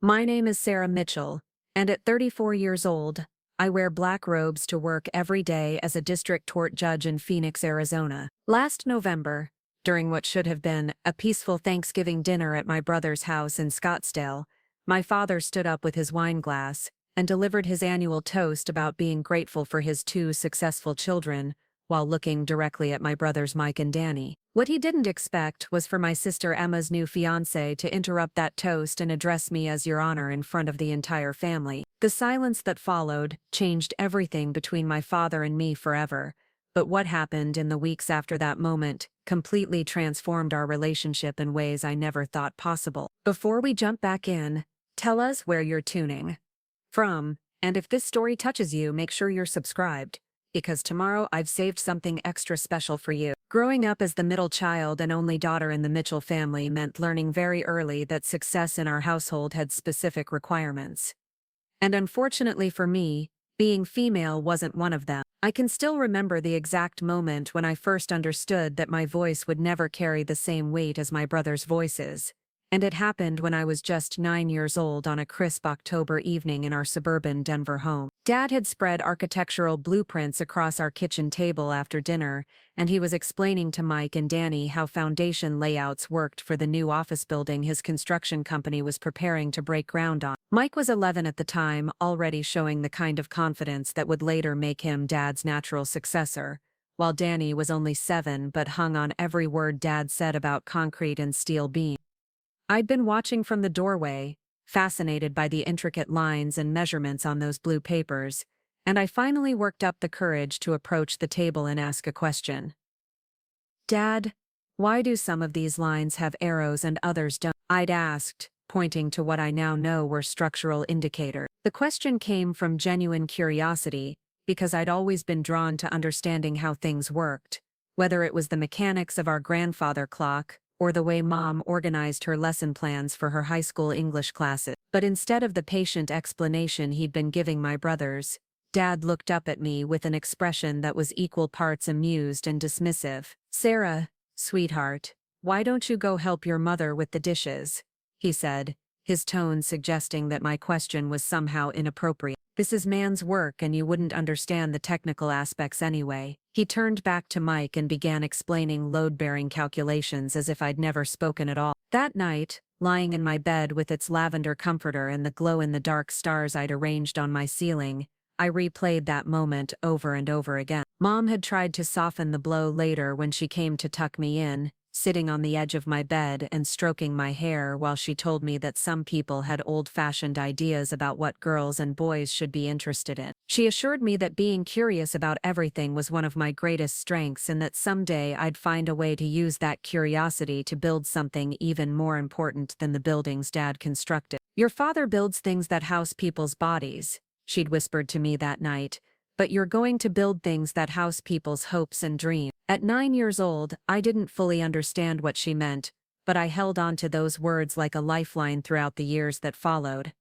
My name is Sarah Mitchell, and at 34 years old, I wear black robes to work every day as a district court judge in Phoenix, Arizona. Last November, during what should have been a peaceful Thanksgiving dinner at my brother's house in Scottsdale, my father stood up with his wine glass and delivered his annual toast about being grateful for his two successful children, while looking directly at my brothers Mike and Danny. What he didn't expect was for my sister Emma's new fiancé to interrupt that toast and address me as Your Honor in front of the entire family. The silence that followed changed everything between my father and me forever, but what happened in the weeks after that moment completely transformed our relationship in ways I never thought possible. Before we jump back in, tell us where you're tuning from, and if this story touches you, make sure you're subscribed, because tomorrow I've saved something extra special for you. Growing up as the middle child and only daughter in the Mitchell family meant learning very early that success in our household had specific requirements. And unfortunately for me, being female wasn't one of them. I can still remember the exact moment when I first understood that my voice would never carry the same weight as my brothers' voices. And it happened when I was just 9 years old on a crisp October evening in our suburban Denver home. Dad had spread architectural blueprints across our kitchen table after dinner, and he was explaining to Mike and Danny how foundation layouts worked for the new office building his construction company was preparing to break ground on. Mike was 11 at the time, already showing the kind of confidence that would later make him Dad's natural successor, while Danny was only 7 but hung on every word Dad said about concrete and steel beams. I'd been watching from the doorway, fascinated by the intricate lines and measurements on those blue papers, and I finally worked up the courage to approach the table and ask a question. Dad, why do some of these lines have arrows and others don't? I'd asked, pointing to what I now know were structural indicators. The question came from genuine curiosity, because I'd always been drawn to understanding how things worked, whether it was the mechanics of our grandfather clock, or the way Mom organized her lesson plans for her high school English classes. But instead of the patient explanation he'd been giving my brothers, Dad looked up at me with an expression that was equal parts amused and dismissive. Sarah, sweetheart, why don't you go help your mother with the dishes? He said, his tone suggesting that my question was somehow inappropriate. This is man's work and you wouldn't understand the technical aspects anyway. He turned back to Mike and began explaining load-bearing calculations as if I'd never spoken at all. That night, lying in my bed with its lavender comforter and the glow-in-the-dark stars I'd arranged on my ceiling, I replayed that moment over and over again. Mom had tried to soften the blow later when she came to tuck me in, sitting on the edge of my bed and stroking my hair while she told me that some people had old-fashioned ideas about what girls and boys should be interested in. She assured me that being curious about everything was one of my greatest strengths and that someday I'd find a way to use that curiosity to build something even more important than the buildings Dad constructed. Your father builds things that house people's bodies, she'd whispered to me that night, but you're going to build things that house people's hopes and dreams. At 9 years old, I didn't fully understand what she meant, but I held on to those words like a lifeline throughout the years that followed.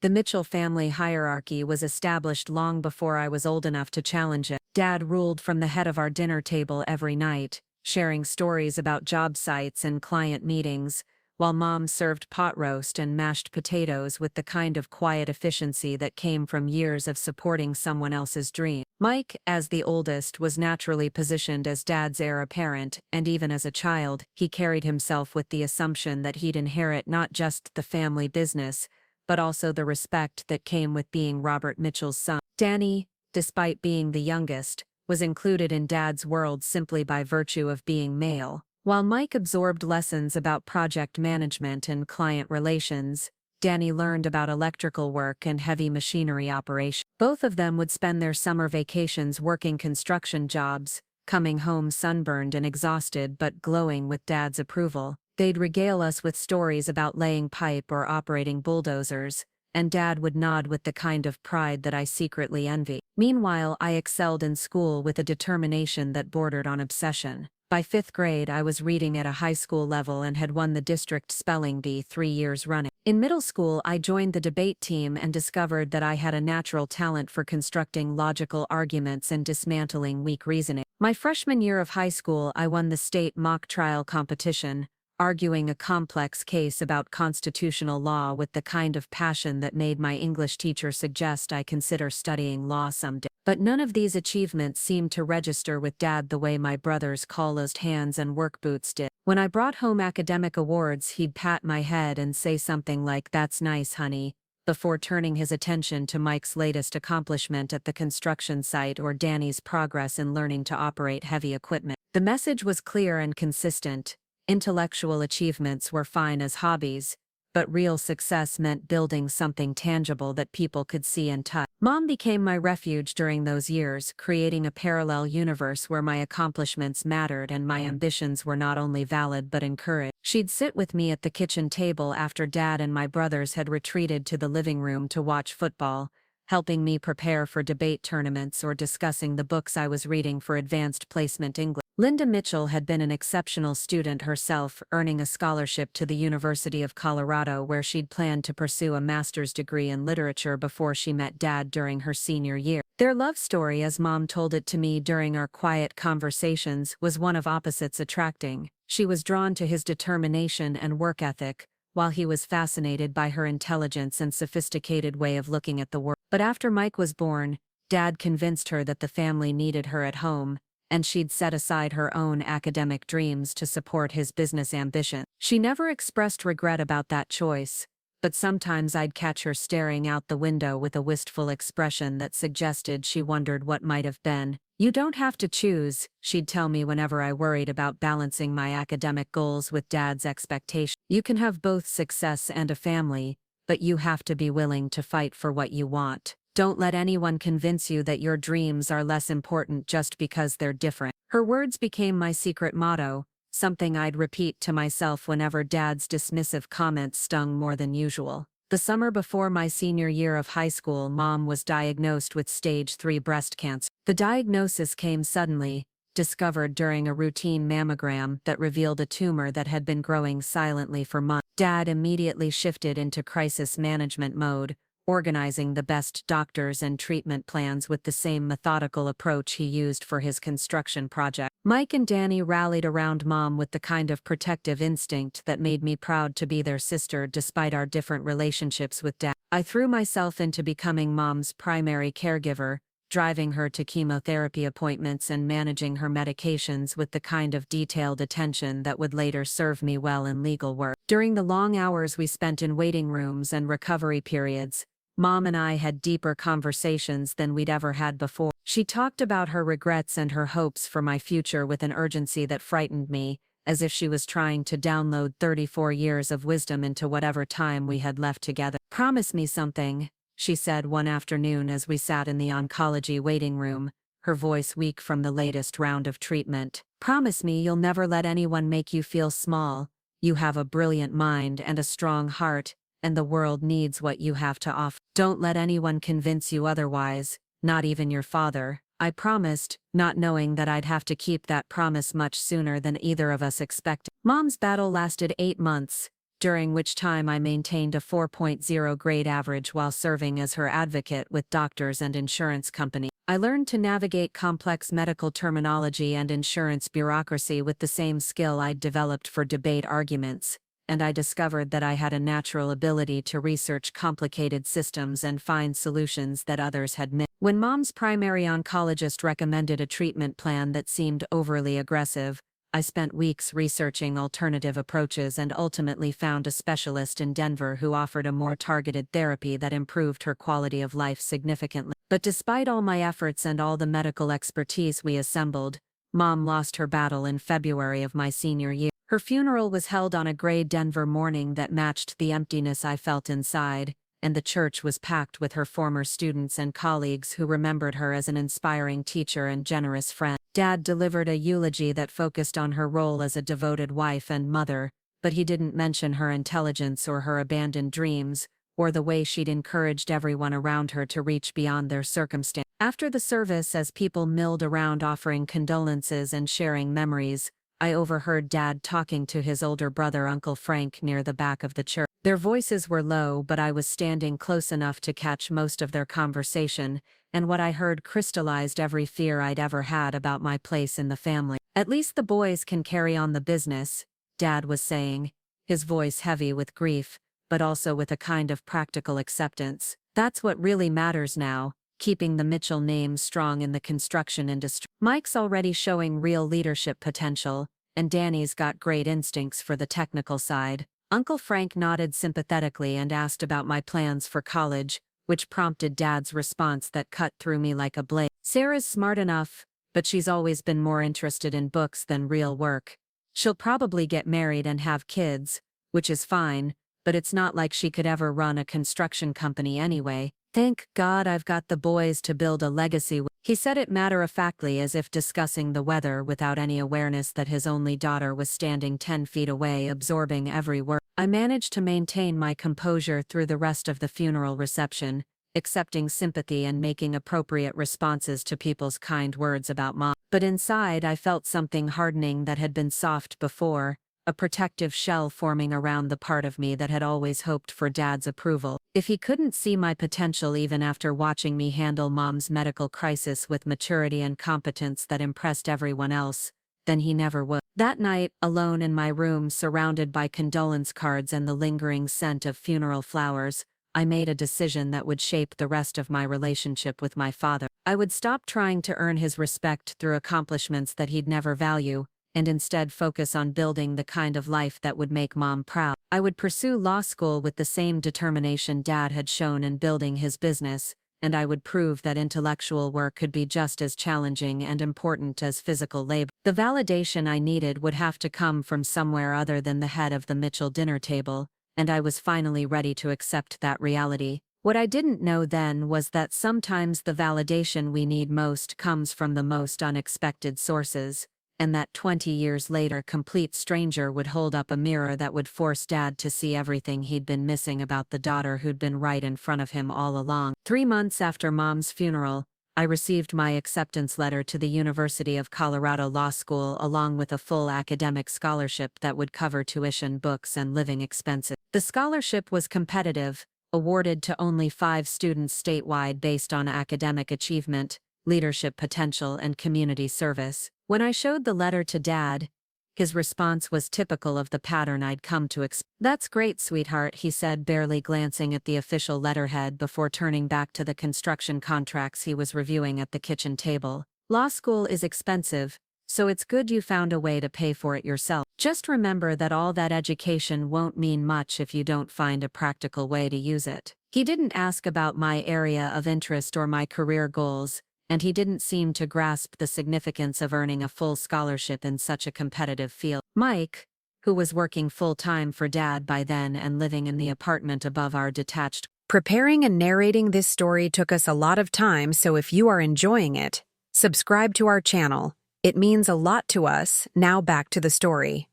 The Mitchell family hierarchy was established long before I was old enough to challenge it. Dad ruled from the head of our dinner table every night, sharing stories about job sites and client meetings, while Mom served pot roast and mashed potatoes with the kind of quiet efficiency that came from years of supporting someone else's dream. Mike, as the oldest, was naturally positioned as Dad's heir apparent, and even as a child, he carried himself with the assumption that he'd inherit not just the family business, but also the respect that came with being Robert Mitchell's son. Danny, despite being the youngest, was included in Dad's world simply by virtue of being male. While Mike absorbed lessons about project management and client relations, Danny learned about electrical work and heavy machinery operation. Both of them would spend their summer vacations working construction jobs, coming home sunburned and exhausted but glowing with Dad's approval. They'd regale us with stories about laying pipe or operating bulldozers, and Dad would nod with the kind of pride that I secretly envy. Meanwhile, I excelled in school with a determination that bordered on obsession. By 5th grade, I was reading at a high school level and had won the district spelling bee 3 years running. In middle school, I joined the debate team and discovered that I had a natural talent for constructing logical arguments and dismantling weak reasoning. My freshman year of high school, I won the state mock trial competition, arguing a complex case about constitutional law with the kind of passion that made my English teacher suggest I consider studying law someday. But none of these achievements seemed to register with Dad the way my brother's calloused hands and work boots did. When I brought home academic awards, he'd pat my head and say something like, "That's nice, honey," before turning his attention to Mike's latest accomplishment at the construction site or Danny's progress in learning to operate heavy equipment. The message was clear and consistent. Intellectual achievements were fine as hobbies, but real success meant building something tangible that people could see and touch. Mom became my refuge during those years, creating a parallel universe where my accomplishments mattered and my ambitions were not only valid but encouraged. She'd sit with me at the kitchen table after Dad and my brothers had retreated to the living room to watch football, helping me prepare for debate tournaments or discussing the books I was reading for advanced placement English. Linda Mitchell had been an exceptional student herself, earning a scholarship to the University of Colorado where she'd planned to pursue a master's degree in literature before she met Dad during her senior year. Their love story, as Mom told it to me during our quiet conversations, was one of opposites attracting. She was drawn to his determination and work ethic, while he was fascinated by her intelligence and sophisticated way of looking at the world. But after Mike was born, Dad convinced her that the family needed her at home, and she'd set aside her own academic dreams to support his business ambition. She never expressed regret about that choice, but sometimes I'd catch her staring out the window with a wistful expression that suggested she wondered what might have been. "You don't have to choose," she'd tell me whenever I worried about balancing my academic goals with Dad's expectations. "You can have both success and a family, but you have to be willing to fight for what you want. Don't let anyone convince you that your dreams are less important just because they're different." Her words became my secret motto, something I'd repeat to myself whenever Dad's dismissive comments stung more than usual. The summer before my senior year of high school, Mom was diagnosed with stage 3 breast cancer. The diagnosis came suddenly, discovered during a routine mammogram that revealed a tumor that had been growing silently for months. Dad immediately shifted into crisis management mode, organizing the best doctors and treatment plans with the same methodical approach he used for his construction project. Mike and Danny rallied around Mom with the kind of protective instinct that made me proud to be their sister despite our different relationships with Dad. I threw myself into becoming Mom's primary caregiver, driving her to chemotherapy appointments and managing her medications with the kind of detailed attention that would later serve me well in legal work. During the long hours we spent in waiting rooms and recovery periods, Mom and I had deeper conversations than we'd ever had before. She talked about her regrets and her hopes for my future with an urgency that frightened me, as if she was trying to download 34 years of wisdom into whatever time we had left together. "Promise me something," she said one afternoon as we sat in the oncology waiting room, her voice weak from the latest round of treatment. "Promise me you'll never let anyone make you feel small. You have a brilliant mind and a strong heart, and the world needs what you have to offer. Don't let anyone convince you otherwise, not even your father." I promised, not knowing that I'd have to keep that promise much sooner than either of us expected. Mom's battle lasted 8 months, during which time I maintained a 4.0 grade average while serving as her advocate with doctors and insurance companies. I learned to navigate complex medical terminology and insurance bureaucracy with the same skill I'd developed for debate arguments, and I discovered that I had a natural ability to research complicated systems and find solutions that others had missed. When Mom's primary oncologist recommended a treatment plan that seemed overly aggressive, I spent weeks researching alternative approaches and ultimately found a specialist in Denver who offered a more targeted therapy that improved her quality of life significantly. But despite all my efforts and all the medical expertise we assembled, Mom lost her battle in February of my senior year. Her funeral was held on a gray Denver morning that matched the emptiness I felt inside, and the church was packed with her former students and colleagues who remembered her as an inspiring teacher and generous friend. Dad delivered a eulogy that focused on her role as a devoted wife and mother, but he didn't mention her intelligence or her abandoned dreams, or the way she'd encouraged everyone around her to reach beyond their circumstance. After the service, as people milled around offering condolences and sharing memories, I overheard Dad talking to his older brother Uncle Frank near the back of the church. Their voices were low, but I was standing close enough to catch most of their conversation, and what I heard crystallized every fear I'd ever had about my place in the family. "At least the boys can carry on the business," Dad was saying, his voice heavy with grief, but also with a kind of practical acceptance. That's what really matters now, keeping the Mitchell name strong in the construction industry. Mike's already showing real leadership potential, and Danny's got great instincts for the technical side. Uncle Frank nodded sympathetically and asked about my plans for college, which prompted Dad's response that cut through me like a blade. Sarah's smart enough, but she's always been more interested in books than real work. She'll probably get married and have kids, which is fine, but it's not like she could ever run a construction company anyway. Thank God I've got the boys to build a legacy with. He said it matter-of-factly as if discussing the weather without any awareness that his only daughter was standing 10 feet away absorbing every word. I managed to maintain my composure through the rest of the funeral reception, accepting sympathy and making appropriate responses to people's kind words about Mom. But inside I felt something hardening that had been soft before, a protective shell forming around the part of me that had always hoped for Dad's approval. If he couldn't see my potential even after watching me handle Mom's medical crisis with maturity and competence that impressed everyone else, then he never would. That night, alone in my room surrounded by condolence cards and the lingering scent of funeral flowers, I made a decision that would shape the rest of my relationship with my father. I would stop trying to earn his respect through accomplishments that he'd never value, and instead focus on building the kind of life that would make Mom proud. I would pursue law school with the same determination Dad had shown in building his business, and I would prove that intellectual work could be just as challenging and important as physical labor. The validation I needed would have to come from somewhere other than the head of the Mitchell dinner table, and I was finally ready to accept that reality. What I didn't know then was that sometimes the validation we need most comes from the most unexpected sources, and that 20 years later a complete stranger would hold up a mirror that would force Dad to see everything he'd been missing about the daughter who'd been right in front of him all along. 3 months after Mom's funeral, I received my acceptance letter to the University of Colorado Law School along with a full academic scholarship that would cover tuition, books, and living expenses. The scholarship was competitive, awarded to only 5 students statewide based on academic achievement, leadership potential, and community service. When I showed the letter to Dad, his response was typical of the pattern I'd come to expect. "That's great, sweetheart," he said, barely glancing at the official letterhead before turning back to the construction contracts he was reviewing at the kitchen table. "Law school is expensive, so it's good you found a way to pay for it yourself. Just remember that all that education won't mean much if you don't find a practical way to use it." He didn't ask about my area of interest or my career goals, and he didn't seem to grasp the significance of earning a full scholarship in such a competitive field. Mike, who was working full-time for Dad by then and living in the apartment above our detached. Preparing and narrating this story took us a lot of time, so if you are enjoying it, subscribe to our channel. It means a lot to us. Now back to the story.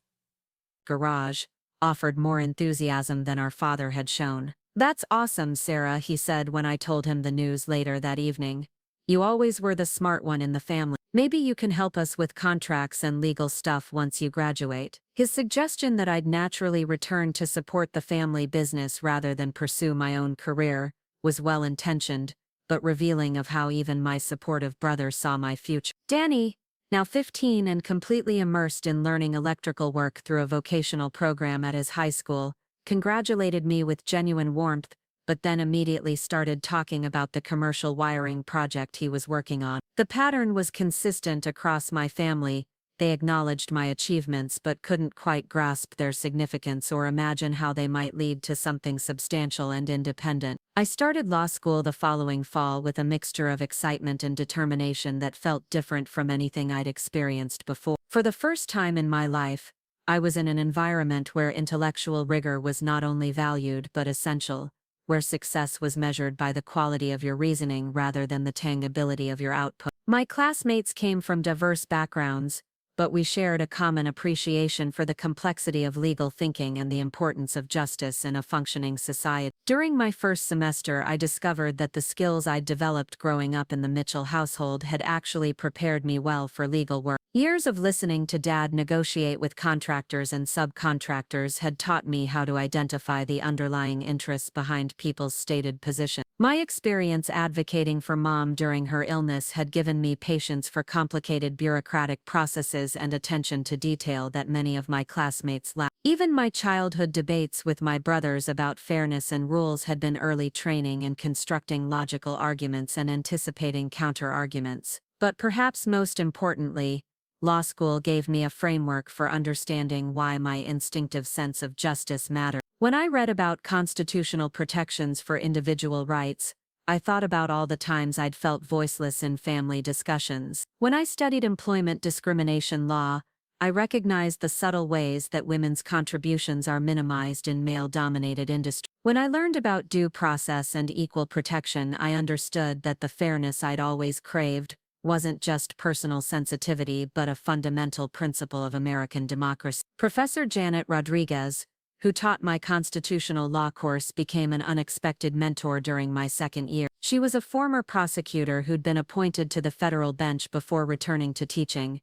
Garage offered more enthusiasm than our father had shown. "That's awesome, Sarah," he said when I told him the news later that evening. "You always were the smart one in the family. Maybe you can help us with contracts and legal stuff once you graduate." His suggestion that I'd naturally return to support the family business rather than pursue my own career was well-intentioned, but revealing of how even my supportive brother saw my future. Danny, now 15 and completely immersed in learning electrical work through a vocational program at his high school, congratulated me with genuine warmth, but then immediately started talking about the commercial wiring project he was working on. The pattern was consistent across my family. They acknowledged my achievements but couldn't quite grasp their significance or imagine how they might lead to something substantial and independent. I started law school the following fall with a mixture of excitement and determination that felt different from anything I'd experienced before. For the first time in my life, I was in an environment where intellectual rigor was not only valued but essential, where success was measured by the quality of your reasoning rather than the tangibility of your output. My classmates came from diverse backgrounds, but we shared a common appreciation for the complexity of legal thinking and the importance of justice in a functioning society. During my first semester, I discovered that the skills I'd developed growing up in the Mitchell household had actually prepared me well for legal work. Years of listening to Dad negotiate with contractors and subcontractors had taught me how to identify the underlying interests behind people's stated positions. My experience advocating for Mom during her illness had given me patience for complicated bureaucratic processes and attention to detail that many of my classmates lacked. Even my childhood debates with my brothers about fairness and rules had been early training in constructing logical arguments and anticipating counter-arguments. But perhaps most importantly, law school gave me a framework for understanding why my instinctive sense of justice mattered. When I read about constitutional protections for individual rights, I thought about all the times I'd felt voiceless in family discussions. When I studied employment discrimination law, I recognized the subtle ways that women's contributions are minimized in male-dominated industries. When I learned about due process and equal protection, I understood that the fairness I'd always craved wasn't just personal sensitivity but a fundamental principle of American democracy. Professor Janet Rodriguez, who taught my constitutional law course, became an unexpected mentor during my second year. She was a former prosecutor who'd been appointed to the federal bench before returning to teaching,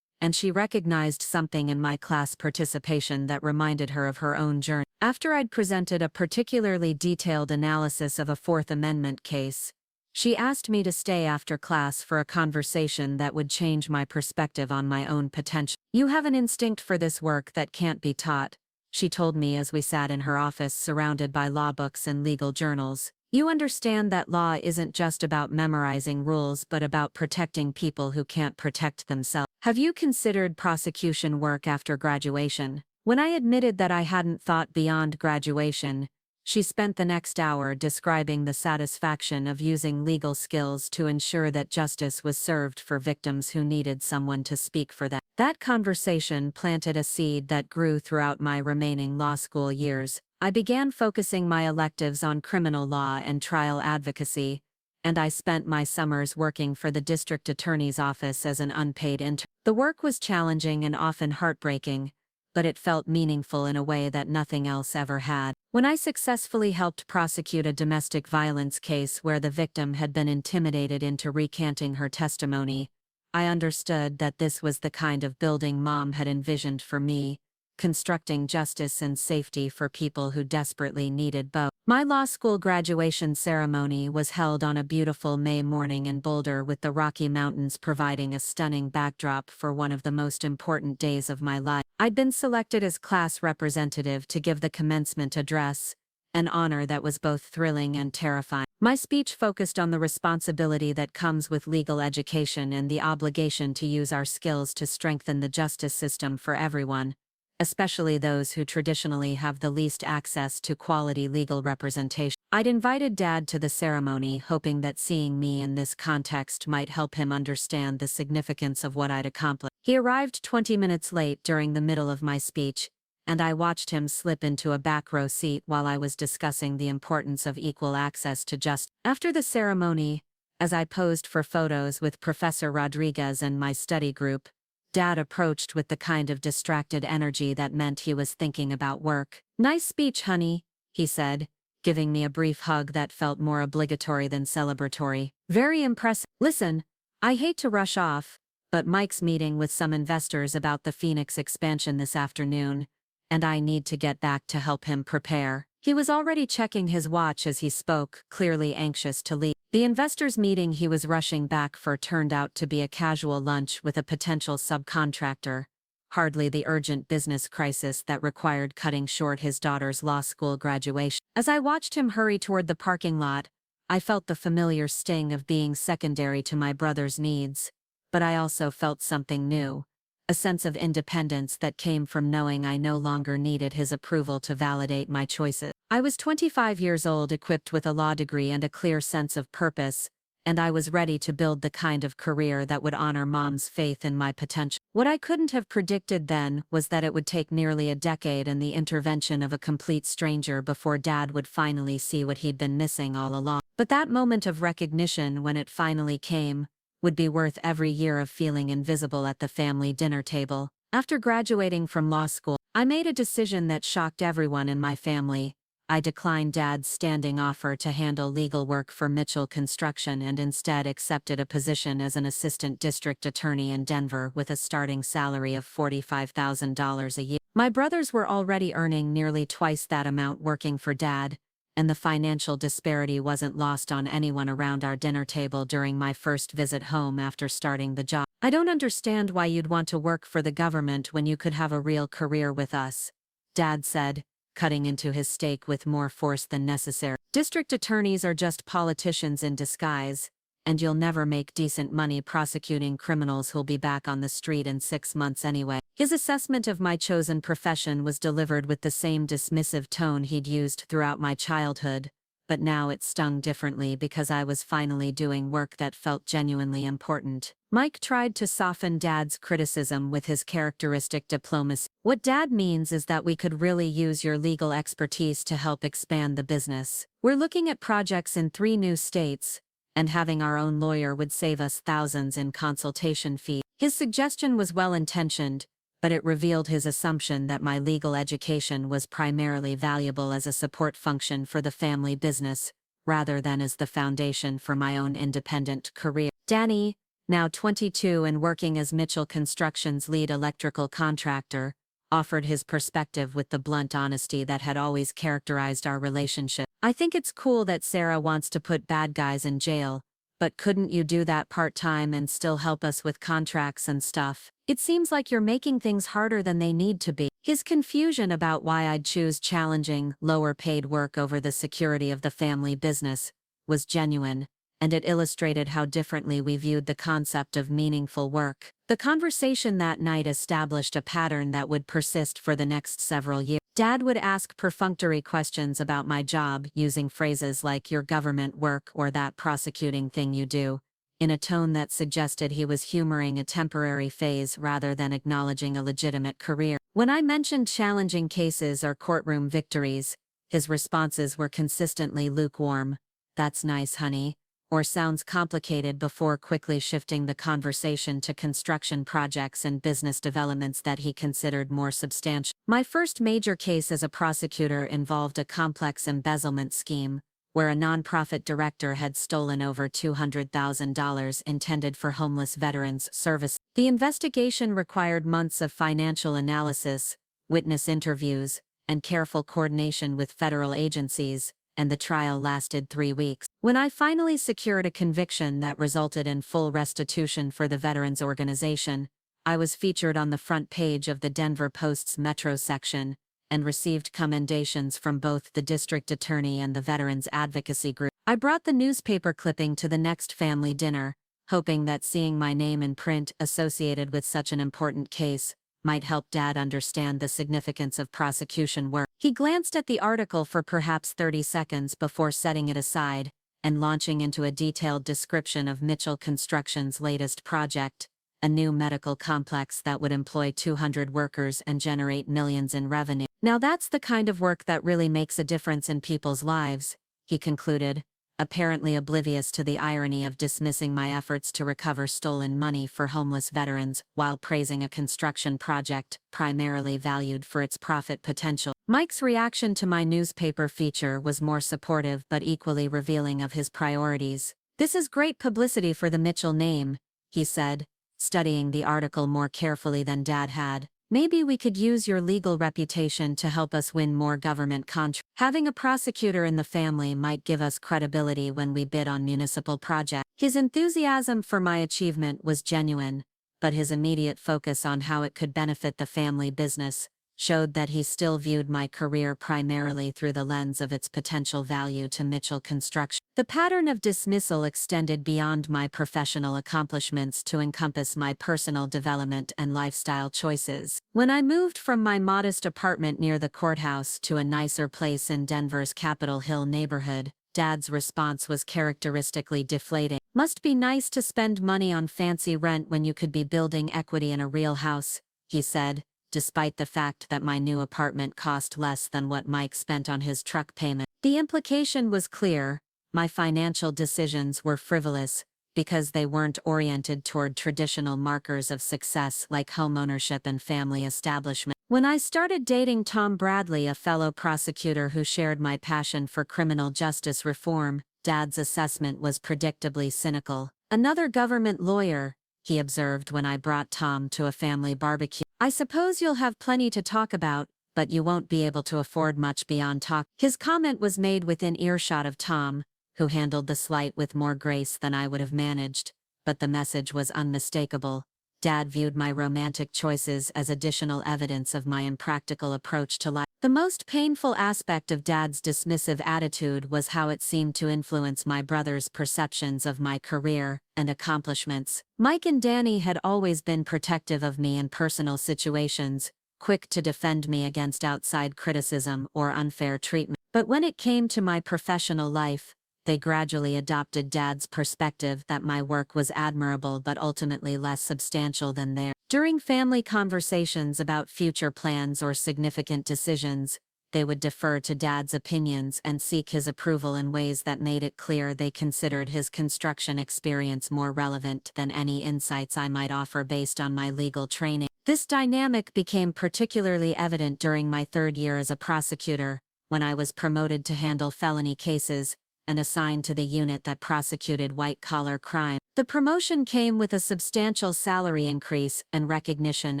and she recognized something in my class participation that reminded her of her own journey. After I'd presented a particularly detailed analysis of a Fourth Amendment case, she asked me to stay after class for a conversation that would change my perspective on my own potential. "You have an instinct for this work that can't be taught," she told me as we sat in her office surrounded by law books and legal journals. "You understand that law isn't just about memorizing rules but about protecting people who can't protect themselves. Have you considered prosecution work after graduation?" When I admitted that I hadn't thought beyond graduation, she spent the next hour describing the satisfaction of using legal skills to ensure that justice was served for victims who needed someone to speak for them. That conversation planted a seed that grew throughout my remaining law school years. I began focusing my electives on criminal law and trial advocacy, and I spent my summers working for the district attorney's office as an unpaid intern. The work was challenging and often heartbreaking, but it felt meaningful in a way that nothing else ever had. When I successfully helped prosecute a domestic violence case where the victim had been intimidated into recanting her testimony, I understood that this was the kind of building Mom had envisioned for me, constructing justice and safety for people who desperately needed both. My law school graduation ceremony was held on a beautiful May morning in Boulder, with the Rocky Mountains providing a stunning backdrop for one of the most important days of my life. I'd been selected as class representative to give the commencement address, an honor that was both thrilling and terrifying. My speech focused on the responsibility that comes with legal education and the obligation to use our skills to strengthen the justice system for everyone, especially those who traditionally have the least access to quality legal representation. I'd invited Dad to the ceremony, hoping that seeing me in this context might help him understand the significance of what I'd accomplished. He arrived 20 minutes late during the middle of my speech, and I watched him slip into a back row seat while I was discussing the importance of equal access to justice. After the ceremony, as I posed for photos with Professor Rodriguez and my study group, Dad approached with the kind of distracted energy that meant he was thinking about work. "Nice speech, honey," he said, giving me a brief hug that felt more obligatory than celebratory. "Very impressive. Listen, I hate to rush off, but Mike's meeting with some investors about the Phoenix expansion this afternoon, and I need to get back to help him prepare." He was already checking his watch as he spoke, clearly anxious to leave. The investors' meeting he was rushing back for turned out to be a casual lunch with a potential subcontractor, hardly the urgent business crisis that required cutting short his daughter's law school graduation. As I watched him hurry toward the parking lot, I felt the familiar sting of being secondary to my brother's needs, but I also felt something new. A sense of independence that came from knowing I no longer needed his approval to validate my choices. I was 25 years old, equipped with a law degree and a clear sense of purpose, and I was ready to build the kind of career that would honor Mom's faith in my potential. What I couldn't have predicted then was that it would take nearly a decade and the intervention of a complete stranger before Dad would finally see what he'd been missing all along. But that moment of recognition, when it finally came, would be worth every year of feeling invisible at the family dinner table. After graduating from law school, I made a decision that shocked everyone in my family. I declined Dad's standing offer to handle legal work for Mitchell Construction and instead accepted a position as an assistant district attorney in Denver with a starting salary of $45,000 a year. My brothers were already earning nearly twice that amount working for Dad, and the financial disparity wasn't lost on anyone around our dinner table during my first visit home after starting the job. I don't understand why you'd want to work for the government when you could have a real career with us, Dad said, cutting into his steak with more force than necessary. District attorneys are just politicians in disguise, and you'll never make decent money prosecuting criminals who'll be back on the street in 6 months anyway. His assessment of my chosen profession was delivered with the same dismissive tone he'd used throughout my childhood, but now it stung differently because I was finally doing work that felt genuinely important. Mike tried to soften Dad's criticism with his characteristic diplomacy. What Dad means is that we could really use your legal expertise to help expand the business. We're looking at projects in 3 new states, and having our own lawyer would save us thousands in consultation fees. His suggestion was well-intentioned, but it revealed his assumption that my legal education was primarily valuable as a support function for the family business, rather than as the foundation for my own independent career. Danny, now 22 and working as Mitchell Construction's lead electrical contractor, offered his perspective with the blunt honesty that had always characterized our relationship. I think it's cool that Sarah wants to put bad guys in jail, but couldn't you do that part-time and still help us with contracts and stuff? It seems like you're making things harder than they need to be. His confusion about why I'd choose challenging, lower-paid work over the security of the family business was genuine, and it illustrated how differently we viewed the concept of meaningful work. The conversation that night established a pattern that would persist for the next several years. Dad would ask perfunctory questions about my job using phrases like "your government work" or "that prosecuting thing you do," in a tone that suggested he was humoring a temporary phase rather than acknowledging a legitimate career. When I mentioned challenging cases or courtroom victories, his responses were consistently lukewarm. "That's nice, honey," or "sounds complicated," before quickly shifting the conversation to construction projects and business developments that he considered more substantial. My first major case as a prosecutor involved a complex embezzlement scheme, where a nonprofit director had stolen over $200,000 intended for homeless veterans' service. The investigation required months of financial analysis, witness interviews, and careful coordination with federal agencies, and the trial lasted 3 weeks. When I finally secured a conviction that resulted in full restitution for the veterans organization, I was featured on the front page of the Denver Post's Metro section, and received commendations from both the district attorney and the veterans advocacy group. I brought the newspaper clipping to the next family dinner, hoping that seeing my name in print associated with such an important case might help Dad understand the significance of prosecution work. He glanced at the article for perhaps 30 seconds before setting it aside and launching into a detailed description of Mitchell Construction's latest project, a new medical complex that would employ 200 workers and generate millions in revenue. "Now that's the kind of work that really makes a difference in people's lives," he concluded, apparently oblivious to the irony of dismissing my efforts to recover stolen money for homeless veterans while praising a construction project primarily valued for its profit potential. Mike's reaction to my newspaper feature was more supportive but equally revealing of his priorities. "This is great publicity for the Mitchell name," he said, studying the article more carefully than Dad had. "Maybe we could use your legal reputation to help us win more government contracts. Having a prosecutor in the family might give us credibility when we bid on municipal projects." His enthusiasm for my achievement was genuine, but his immediate focus on how it could benefit the family business showed that he still viewed my career primarily through the lens of its potential value to Mitchell Construction. The pattern of dismissal extended beyond my professional accomplishments to encompass my personal development and lifestyle choices. When I moved from my modest apartment near the courthouse to a nicer place in Denver's Capitol Hill neighborhood, Dad's response was characteristically deflating. "Must be nice to spend money on fancy rent when you could be building equity in a real house," he said, despite the fact that my new apartment cost less than what Mike spent on his truck payment. The implication was clear: my financial decisions were frivolous because they weren't oriented toward traditional markers of success like homeownership and family establishment. When I started dating Tom Bradley, a fellow prosecutor who shared my passion for criminal justice reform, Dad's assessment was predictably cynical. "Another government lawyer," he observed when I brought Tom to a family barbecue. "I suppose you'll have plenty to talk about, but you won't be able to afford much beyond talk. His comment was made within earshot of Tom, who handled the slight with more grace than I would have managed, but the message was unmistakable. Dad viewed my romantic choices as additional evidence of my impractical approach to life. The most painful aspect of Dad's dismissive attitude was how it seemed to influence my brother's perceptions of my career and accomplishments. Mike and Danny had always been protective of me in personal situations, quick to defend me against outside criticism or unfair treatment. But when it came to my professional life, they gradually adopted Dad's perspective that my work was admirable but ultimately less substantial than theirs. During family conversations about future plans or significant decisions, they would defer to Dad's opinions and seek his approval in ways that made it clear they considered his construction experience more relevant than any insights I might offer based on my legal training. This dynamic became particularly evident during my third year as a prosecutor, when I was promoted to handle felony cases and assigned to the unit that prosecuted white-collar crime. The promotion came with a substantial salary increase and recognition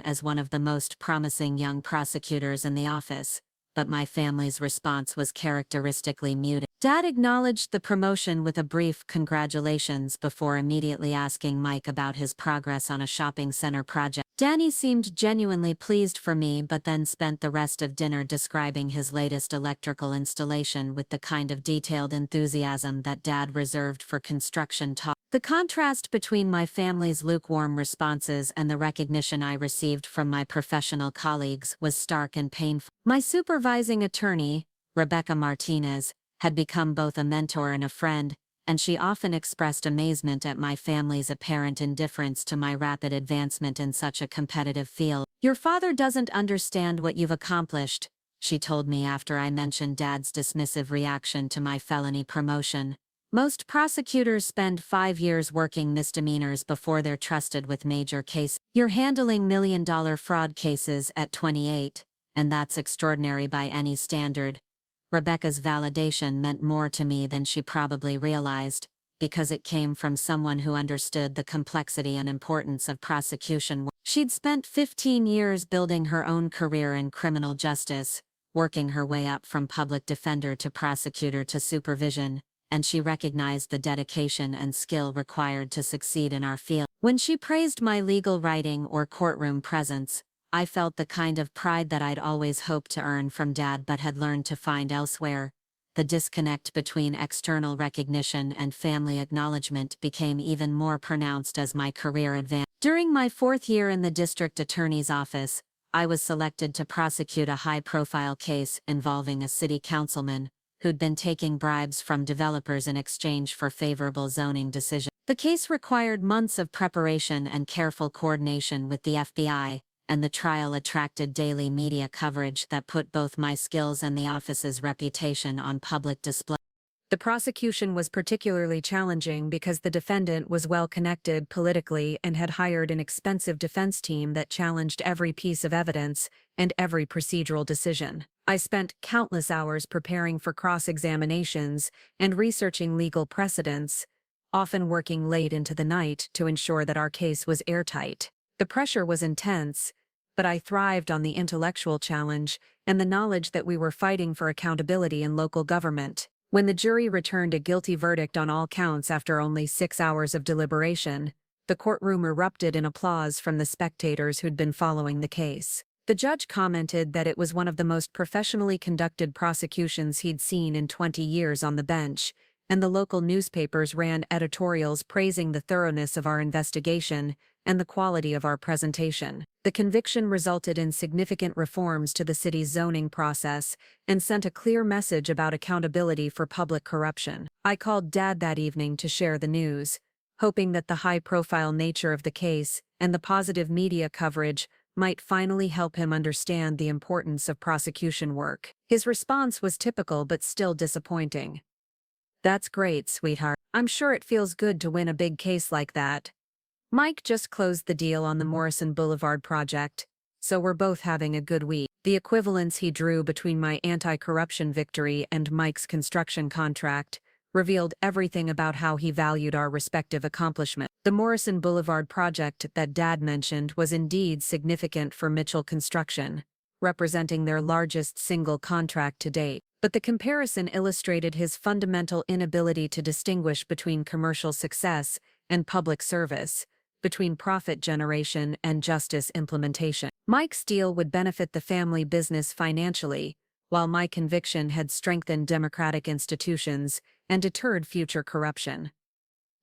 as one of the most promising young prosecutors in the office, but my family's response was characteristically muted. Dad acknowledged the promotion with a brief congratulations before immediately asking Mike about his progress on a shopping center project. Danny seemed genuinely pleased for me but then spent the rest of dinner describing his latest electrical installation with the kind of detailed enthusiasm that Dad reserved for construction talk. The contrast between my family's lukewarm responses and the recognition I received from my professional colleagues was stark and painful. My supervising attorney, Rebecca Martinez, had become both a mentor and a friend, and she often expressed amazement at my family's apparent indifference to my rapid advancement in such a competitive field. "Your father doesn't understand what you've accomplished," she told me after I mentioned Dad's dismissive reaction to my felony promotion. "Most prosecutors spend 5 years working misdemeanors before they're trusted with major cases. You're handling million-dollar fraud cases at 28, and that's extraordinary by any standard." Rebecca's validation meant more to me than she probably realized, because it came from someone who understood the complexity and importance of prosecution work. She'd spent 15 years building her own career in criminal justice, working her way up from public defender to prosecutor to supervision, and she recognized the dedication and skill required to succeed in our field. When she praised my legal writing or courtroom presence, I felt the kind of pride that I'd always hoped to earn from Dad but had learned to find elsewhere. The disconnect between external recognition and family acknowledgement became even more pronounced as my career advanced. During my 4th year in the district attorney's office, I was selected to prosecute a high-profile case involving a city councilman who'd been taking bribes from developers in exchange for favorable zoning decisions. The case required months of preparation and careful coordination with the FBI, and the trial attracted daily media coverage that put both my skills and the office's reputation on public display. The prosecution was particularly challenging because the defendant was well connected politically and had hired an expensive defense team that challenged every piece of evidence and every procedural decision. I spent countless hours preparing for cross-examinations and researching legal precedents, often working late into the night to ensure that our case was airtight. The pressure was intense, but I thrived on the intellectual challenge and the knowledge that we were fighting for accountability in local government. When the jury returned a guilty verdict on all counts after only 6 hours of deliberation, the courtroom erupted in applause from the spectators who'd been following the case. The judge commented that it was one of the most professionally conducted prosecutions he'd seen in 20 years on the bench, and the local newspapers ran editorials praising the thoroughness of our investigation and the quality of our presentation. The conviction resulted in significant reforms to the city's zoning process and sent a clear message about accountability for public corruption. I called Dad that evening to share the news, hoping that the high-profile nature of the case and the positive media coverage might finally help him understand the importance of prosecution work. His response was typical but still disappointing. "That's great, sweetheart. I'm sure it feels good to win a big case like that. Mike just closed the deal on the Morrison Boulevard project, so we're both having a good week." The equivalence he drew between my anti-corruption victory and Mike's construction contract revealed everything about how he valued our respective accomplishments. The Morrison Boulevard project that Dad mentioned was indeed significant for Mitchell Construction, representing their largest single contract to date. But the comparison illustrated his fundamental inability to distinguish between commercial success and public service, between profit generation and justice implementation. Mike's deal would benefit the family business financially, while my conviction had strengthened democratic institutions and deterred future corruption.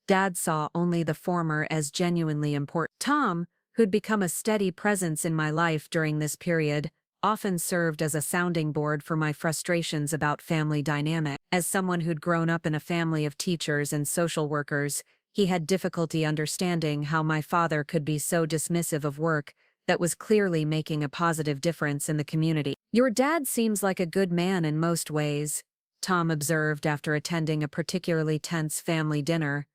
Dad saw only the former as genuinely important. Tom, who'd become a steady presence in my life during this period, often served as a sounding board for my frustrations about family dynamic. As someone who'd grown up in a family of teachers and social workers, he had difficulty understanding how my father could be so dismissive of work that was clearly making a positive difference in the community. "Your dad seems like a good man in most ways," Tom observed after attending a particularly tense family dinner,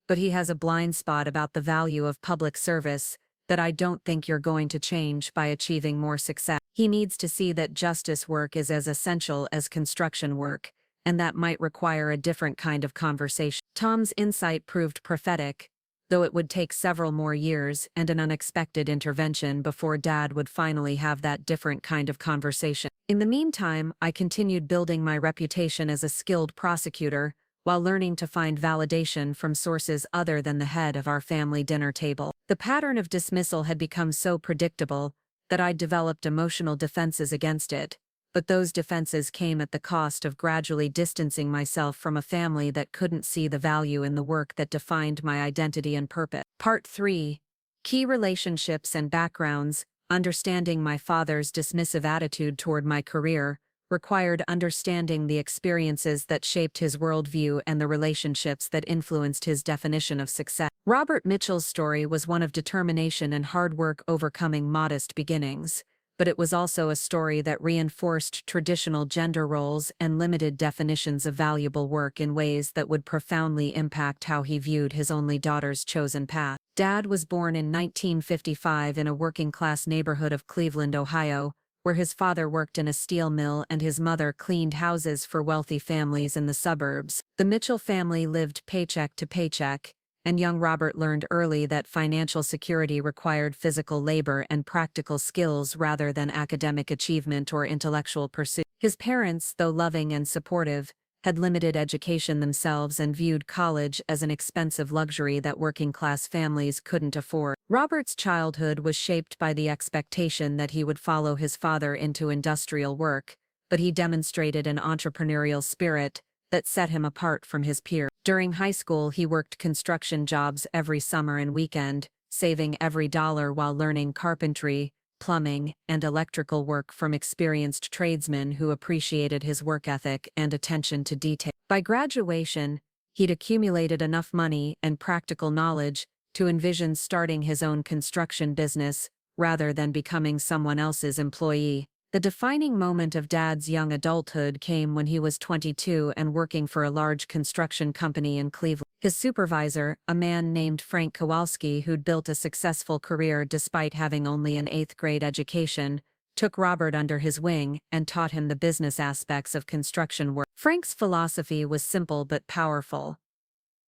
"but he has a blind spot about the value of public service that I don't think you're going to change by achieving more success. He needs to see that justice work is as essential as construction work, and that might require a different kind of conversation." Tom's insight proved prophetic, though it would take several more years and an unexpected intervention before Dad would finally have that different kind of conversation. In the meantime, I continued building my reputation as a skilled prosecutor, while learning to find validation from sources other than the head of our family dinner table. The pattern of dismissal had become so predictable that I'd developed emotional defenses against it, but those defenses came at the cost of gradually distancing myself from a family that couldn't see the value in the work that defined my identity and purpose. Part 3. Key relationships and backgrounds. Understanding my father's dismissive attitude toward my career required understanding the experiences that shaped his worldview and the relationships that influenced his definition of success. Robert Mitchell's story was one of determination and hard work overcoming modest beginnings, but it was also a story that reinforced traditional gender roles and limited definitions of valuable work in ways that would profoundly impact how he viewed his only daughter's chosen path. Dad was born in 1955 in a working-class neighborhood of Cleveland, Ohio, where his father worked in a steel mill and his mother cleaned houses for wealthy families in the suburbs. The Mitchell family lived paycheck to paycheck, and young Robert learned early that financial security required physical labor and practical skills rather than academic achievement or intellectual pursuit. His parents, though loving and supportive, had limited education themselves and viewed college as an expensive luxury that working-class families couldn't afford. Robert's childhood was shaped by the expectation that he would follow his father into industrial work, but he demonstrated an entrepreneurial spirit that set him apart from his peers. During high school, he worked construction jobs every summer and weekend, saving every dollar while learning carpentry, plumbing, and electrical work from experienced tradesmen who appreciated his work ethic and attention to detail. By graduation, he'd accumulated enough money and practical knowledge to envision starting his own construction business rather than becoming someone else's employee. The defining moment of Dad's young adulthood came when he was 22 and working for a large construction company in Cleveland. His supervisor, a man named Frank Kowalski who'd built a successful career despite having only an 8th-grade education, took Robert under his wing and taught him the business aspects of construction work. Frank's philosophy was simple but powerful.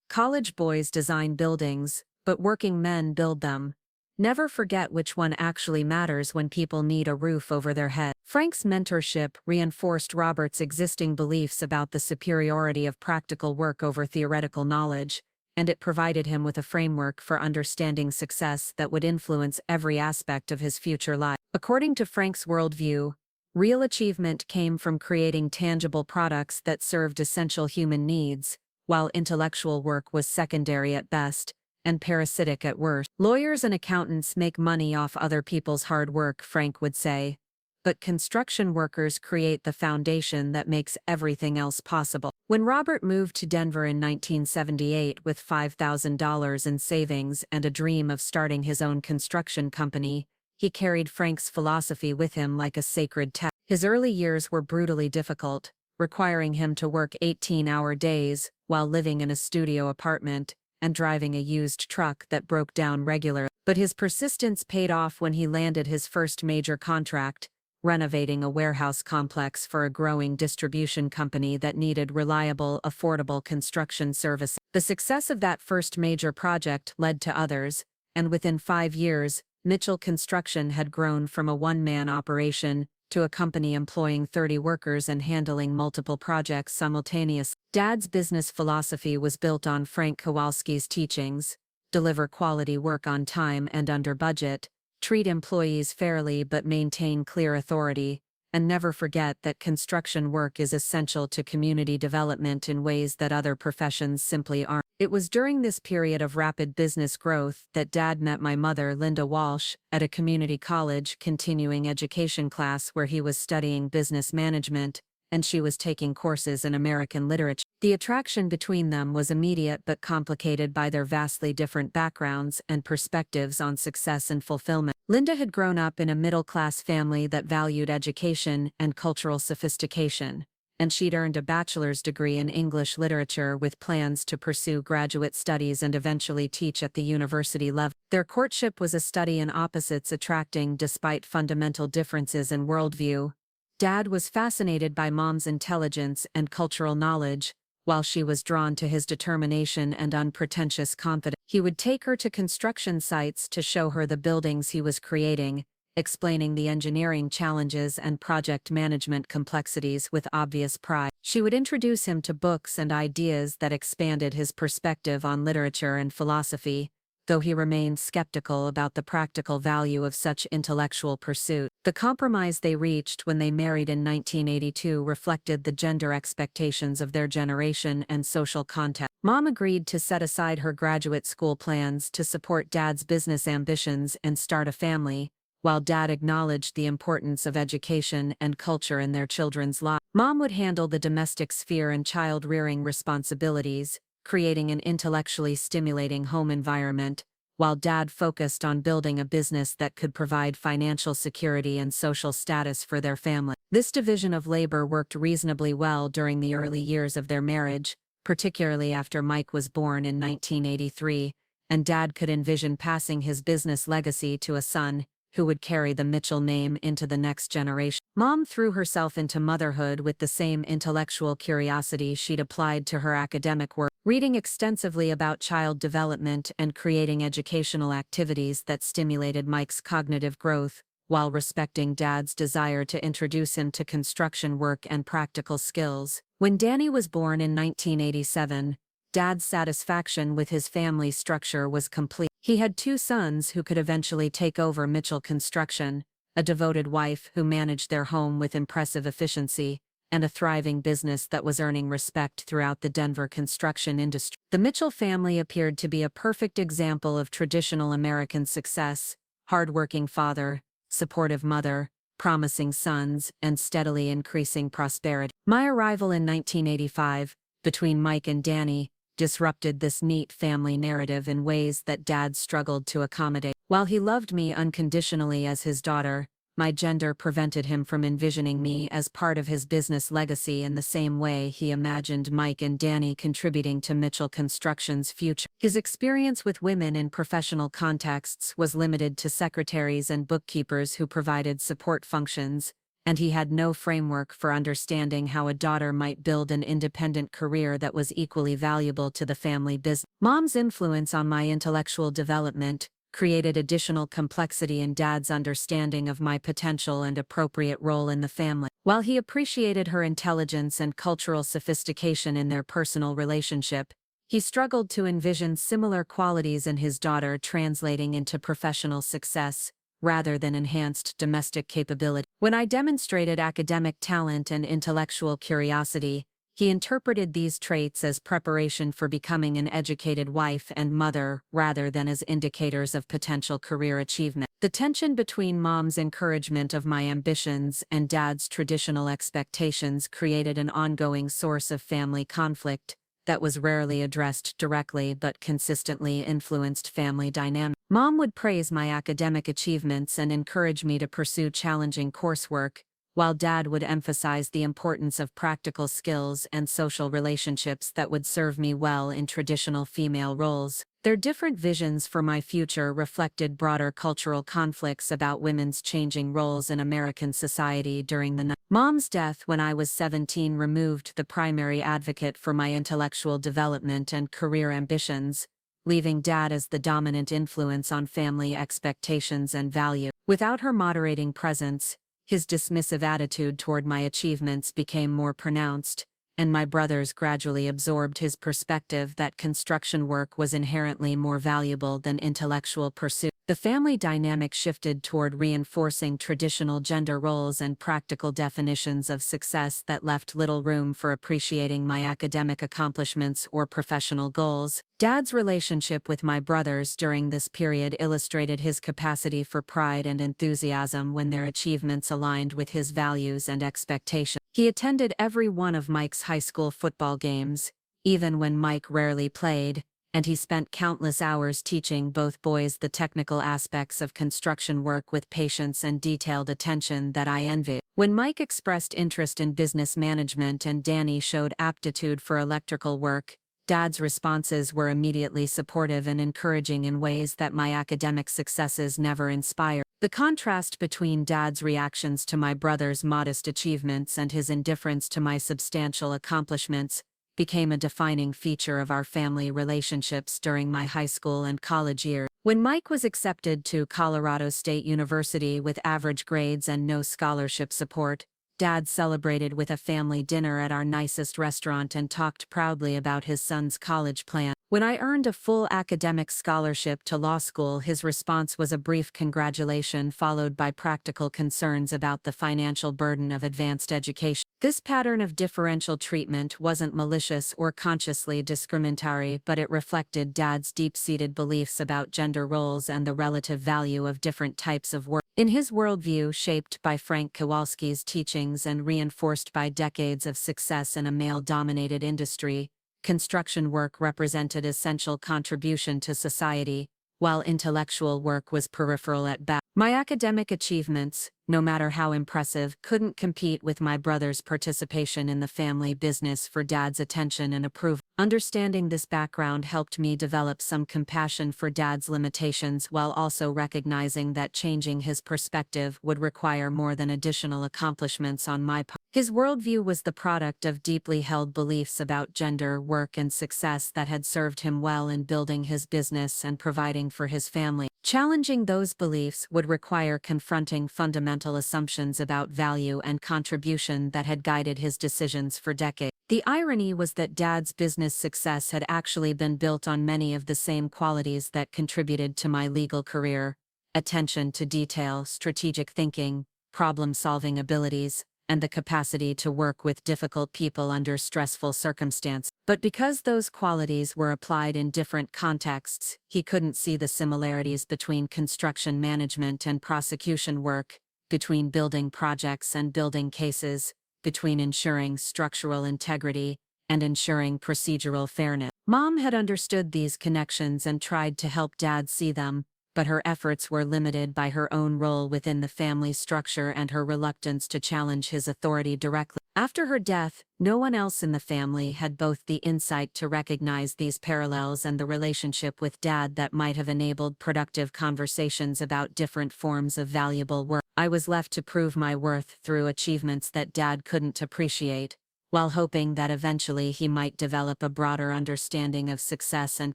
College boys design buildings, but working men build them. Never forget which one actually matters when people need a roof over their head. Frank's mentorship reinforced Robert's existing beliefs about the superiority of practical work over theoretical knowledge, and it provided him with a framework for understanding success that would influence every aspect of his future life. According to Frank's worldview, real achievement came from creating tangible products that served essential human needs, while intellectual work was secondary at best and parasitic at worst. Lawyers and accountants make money off other people's hard work, Frank would say, but construction workers create the foundation that makes everything else possible. When Robert moved to Denver in 1978 with $5,000 in savings and a dream of starting his own construction company, he carried Frank's philosophy with him like a sacred text. His early years were brutally difficult, requiring him to work 18-hour days while living in a studio apartment and driving a used truck that broke down regularly. But his persistence paid off when he landed his first major contract, renovating a warehouse complex for a growing distribution company that needed reliable, affordable construction services. The success of that first major project led to others, and within 5 years, Mitchell Construction had grown from a one-man operation to a company employing 30 workers and handling multiple projects simultaneously. Dad's business philosophy was built on Frank Kowalski's teachings: deliver quality work on time and under budget, treat employees fairly but maintain clear authority, and never forget that construction work is essential to community development in ways that other professions simply aren't. It was during this period of rapid business growth that Dad met my mother, Linda Walsh, at a community college continuing education class where he was studying business management, and she was taking courses in American literature. The attraction between them was immediate but complicated by their vastly different backgrounds and perspectives on success and fulfillment. Linda had grown up in a middle-class family that valued education and cultural sophistication, and she'd earned a bachelor's degree in English literature with plans to pursue graduate studies and eventually teach at the university level. Their courtship was a study in opposites attracting despite fundamental differences in worldview. Dad was fascinated by Mom's intelligence and cultural knowledge, while she was drawn to his determination and unpretentious confidence. He would take her to construction sites to show her the buildings he was creating, explaining the engineering challenges and project management complexities with obvious pride. She would introduce him to books and ideas that expanded his perspective on literature and philosophy, though he remained skeptical about the practical value of such intellectual pursuit. The compromise they reached when they married in 1982 reflected the gender expectations of their generation and social context. Mom agreed to set aside her graduate school plans to support Dad's business ambitions and start a family, while Dad acknowledged the importance of education and culture in their children's lives. Mom would handle the domestic sphere and child-rearing responsibilities, creating an intellectually stimulating home environment, while Dad focused on building a business that could provide financial security and social status for their family. This division of labor worked reasonably well during the early years of their marriage, particularly after Mike was born in 1983, and Dad could envision passing his business legacy to a son who would carry the Mitchell name into the next generation. Mom threw herself into motherhood with the same intellectual curiosity she'd applied to her academic work, reading extensively about child development and creating educational activities that stimulated Mike's cognitive growth, while respecting Dad's desire to introduce him to construction work and practical skills. When Danny was born in 1987, Dad's satisfaction with his family structure was complete. He had 2 sons who could eventually take over Mitchell Construction, a devoted wife who managed their home with impressive efficiency, and a thriving business that was earning respect throughout the Denver construction industry. The Mitchell family appeared to be a perfect example of traditional American success: hardworking father, supportive mother, promising sons, and steadily increasing prosperity. My arrival in 1985, between Mike and Danny, disrupted this neat family narrative in ways that Dad struggled to accommodate. While he loved me unconditionally as his daughter, my gender prevented him from envisioning me as part of his business legacy in the same way he imagined Mike and Danny contributing to Mitchell Construction's future. His experience with women in professional contexts was limited to secretaries and bookkeepers who provided support functions, and he had no framework for understanding how a daughter might build an independent career that was equally valuable to the family business. Mom's influence on my intellectual development created additional complexity in Dad's understanding of my potential and appropriate role in the family. While he appreciated her intelligence and cultural sophistication in their personal relationship, he struggled to envision similar qualities in his daughter translating into professional success, rather than enhanced domestic capability. When I demonstrated academic talent and intellectual curiosity, he interpreted these traits as preparation for becoming an educated wife and mother rather than as indicators of potential career achievement. The tension between Mom's encouragement of my ambitions and Dad's traditional expectations created an ongoing source of family conflict that was rarely addressed directly but consistently influenced family dynamics. Mom would praise my academic achievements and encourage me to pursue challenging coursework, while Dad would emphasize the importance of practical skills and social relationships that would serve me well in traditional female roles. Their different visions for my future reflected broader cultural conflicts about women's changing roles in American society during the Mom's death when I was 17 removed the primary advocate for my intellectual development and career ambitions, leaving Dad as the dominant influence on family expectations and value. Without her moderating presence, His dismissive attitude toward my achievements became more pronounced, and my brothers gradually absorbed his perspective that construction work was inherently more valuable than intellectual pursuit. The family dynamic shifted toward reinforcing traditional gender roles and practical definitions of success that left little room for appreciating my academic accomplishments or professional goals. Dad's relationship with my brothers during this period illustrated his capacity for pride and enthusiasm when their achievements aligned with his values and expectations. He attended every one of Mike's high school football games, even when Mike rarely played, and he spent countless hours teaching both boys the technical aspects of construction work with patience and detailed attention that I envied. When Mike expressed interest in business management and Danny showed aptitude for electrical work, Dad's responses were immediately supportive and encouraging in ways that my academic successes never inspired. The contrast between Dad's reactions to my brother's modest achievements and his indifference to my substantial accomplishments became a defining feature of our family relationships during my high school and college years. When Mike was accepted to Colorado State University with average grades and no scholarship support, Dad celebrated with a family dinner at our nicest restaurant and talked proudly about his son's college plan. When I earned a full academic scholarship to law school, his response was a brief congratulation followed by practical concerns about the financial burden of advanced education. This pattern of differential treatment wasn't malicious or consciously discriminatory, but it reflected Dad's deep-seated beliefs about gender roles and the relative value of different types of work. In his worldview, shaped by Frank Kowalski's teachings and reinforced by decades of success in a male-dominated industry, construction work represented essential contribution to society, while intellectual work was peripheral at best. My academic achievements, no matter how impressive, couldn't compete with my brother's participation in the family business for Dad's attention and approval. Understanding this background helped me develop some compassion for Dad's limitations while also recognizing that changing his perspective would require more than additional accomplishments on my part. His worldview was the product of deeply held beliefs about gender, work, and success that had served him well in building his business and providing for his family. Challenging those beliefs would require confronting fundamental assumptions about value and contribution that had guided his decisions for decades. The irony was that Dad's business success had actually been built on many of the same qualities that contributed to my legal career: attention to detail, strategic thinking, problem-solving abilities, and the capacity to work with difficult people under stressful circumstances. But because those qualities were applied in different contexts, he couldn't see the similarities between construction management and prosecution work, between building projects and building cases, between ensuring structural integrity and ensuring procedural fairness. Mom had understood these connections and tried to help Dad see them, but her efforts were limited by her own role within the family structure and her reluctance to challenge his authority directly. After her death, no one else in the family had both the insight to recognize these parallels and the relationship with Dad that might have enabled productive conversations about different forms of valuable work. I was left to prove my worth through achievements that Dad couldn't appreciate, while hoping that eventually he might develop a broader understanding of success and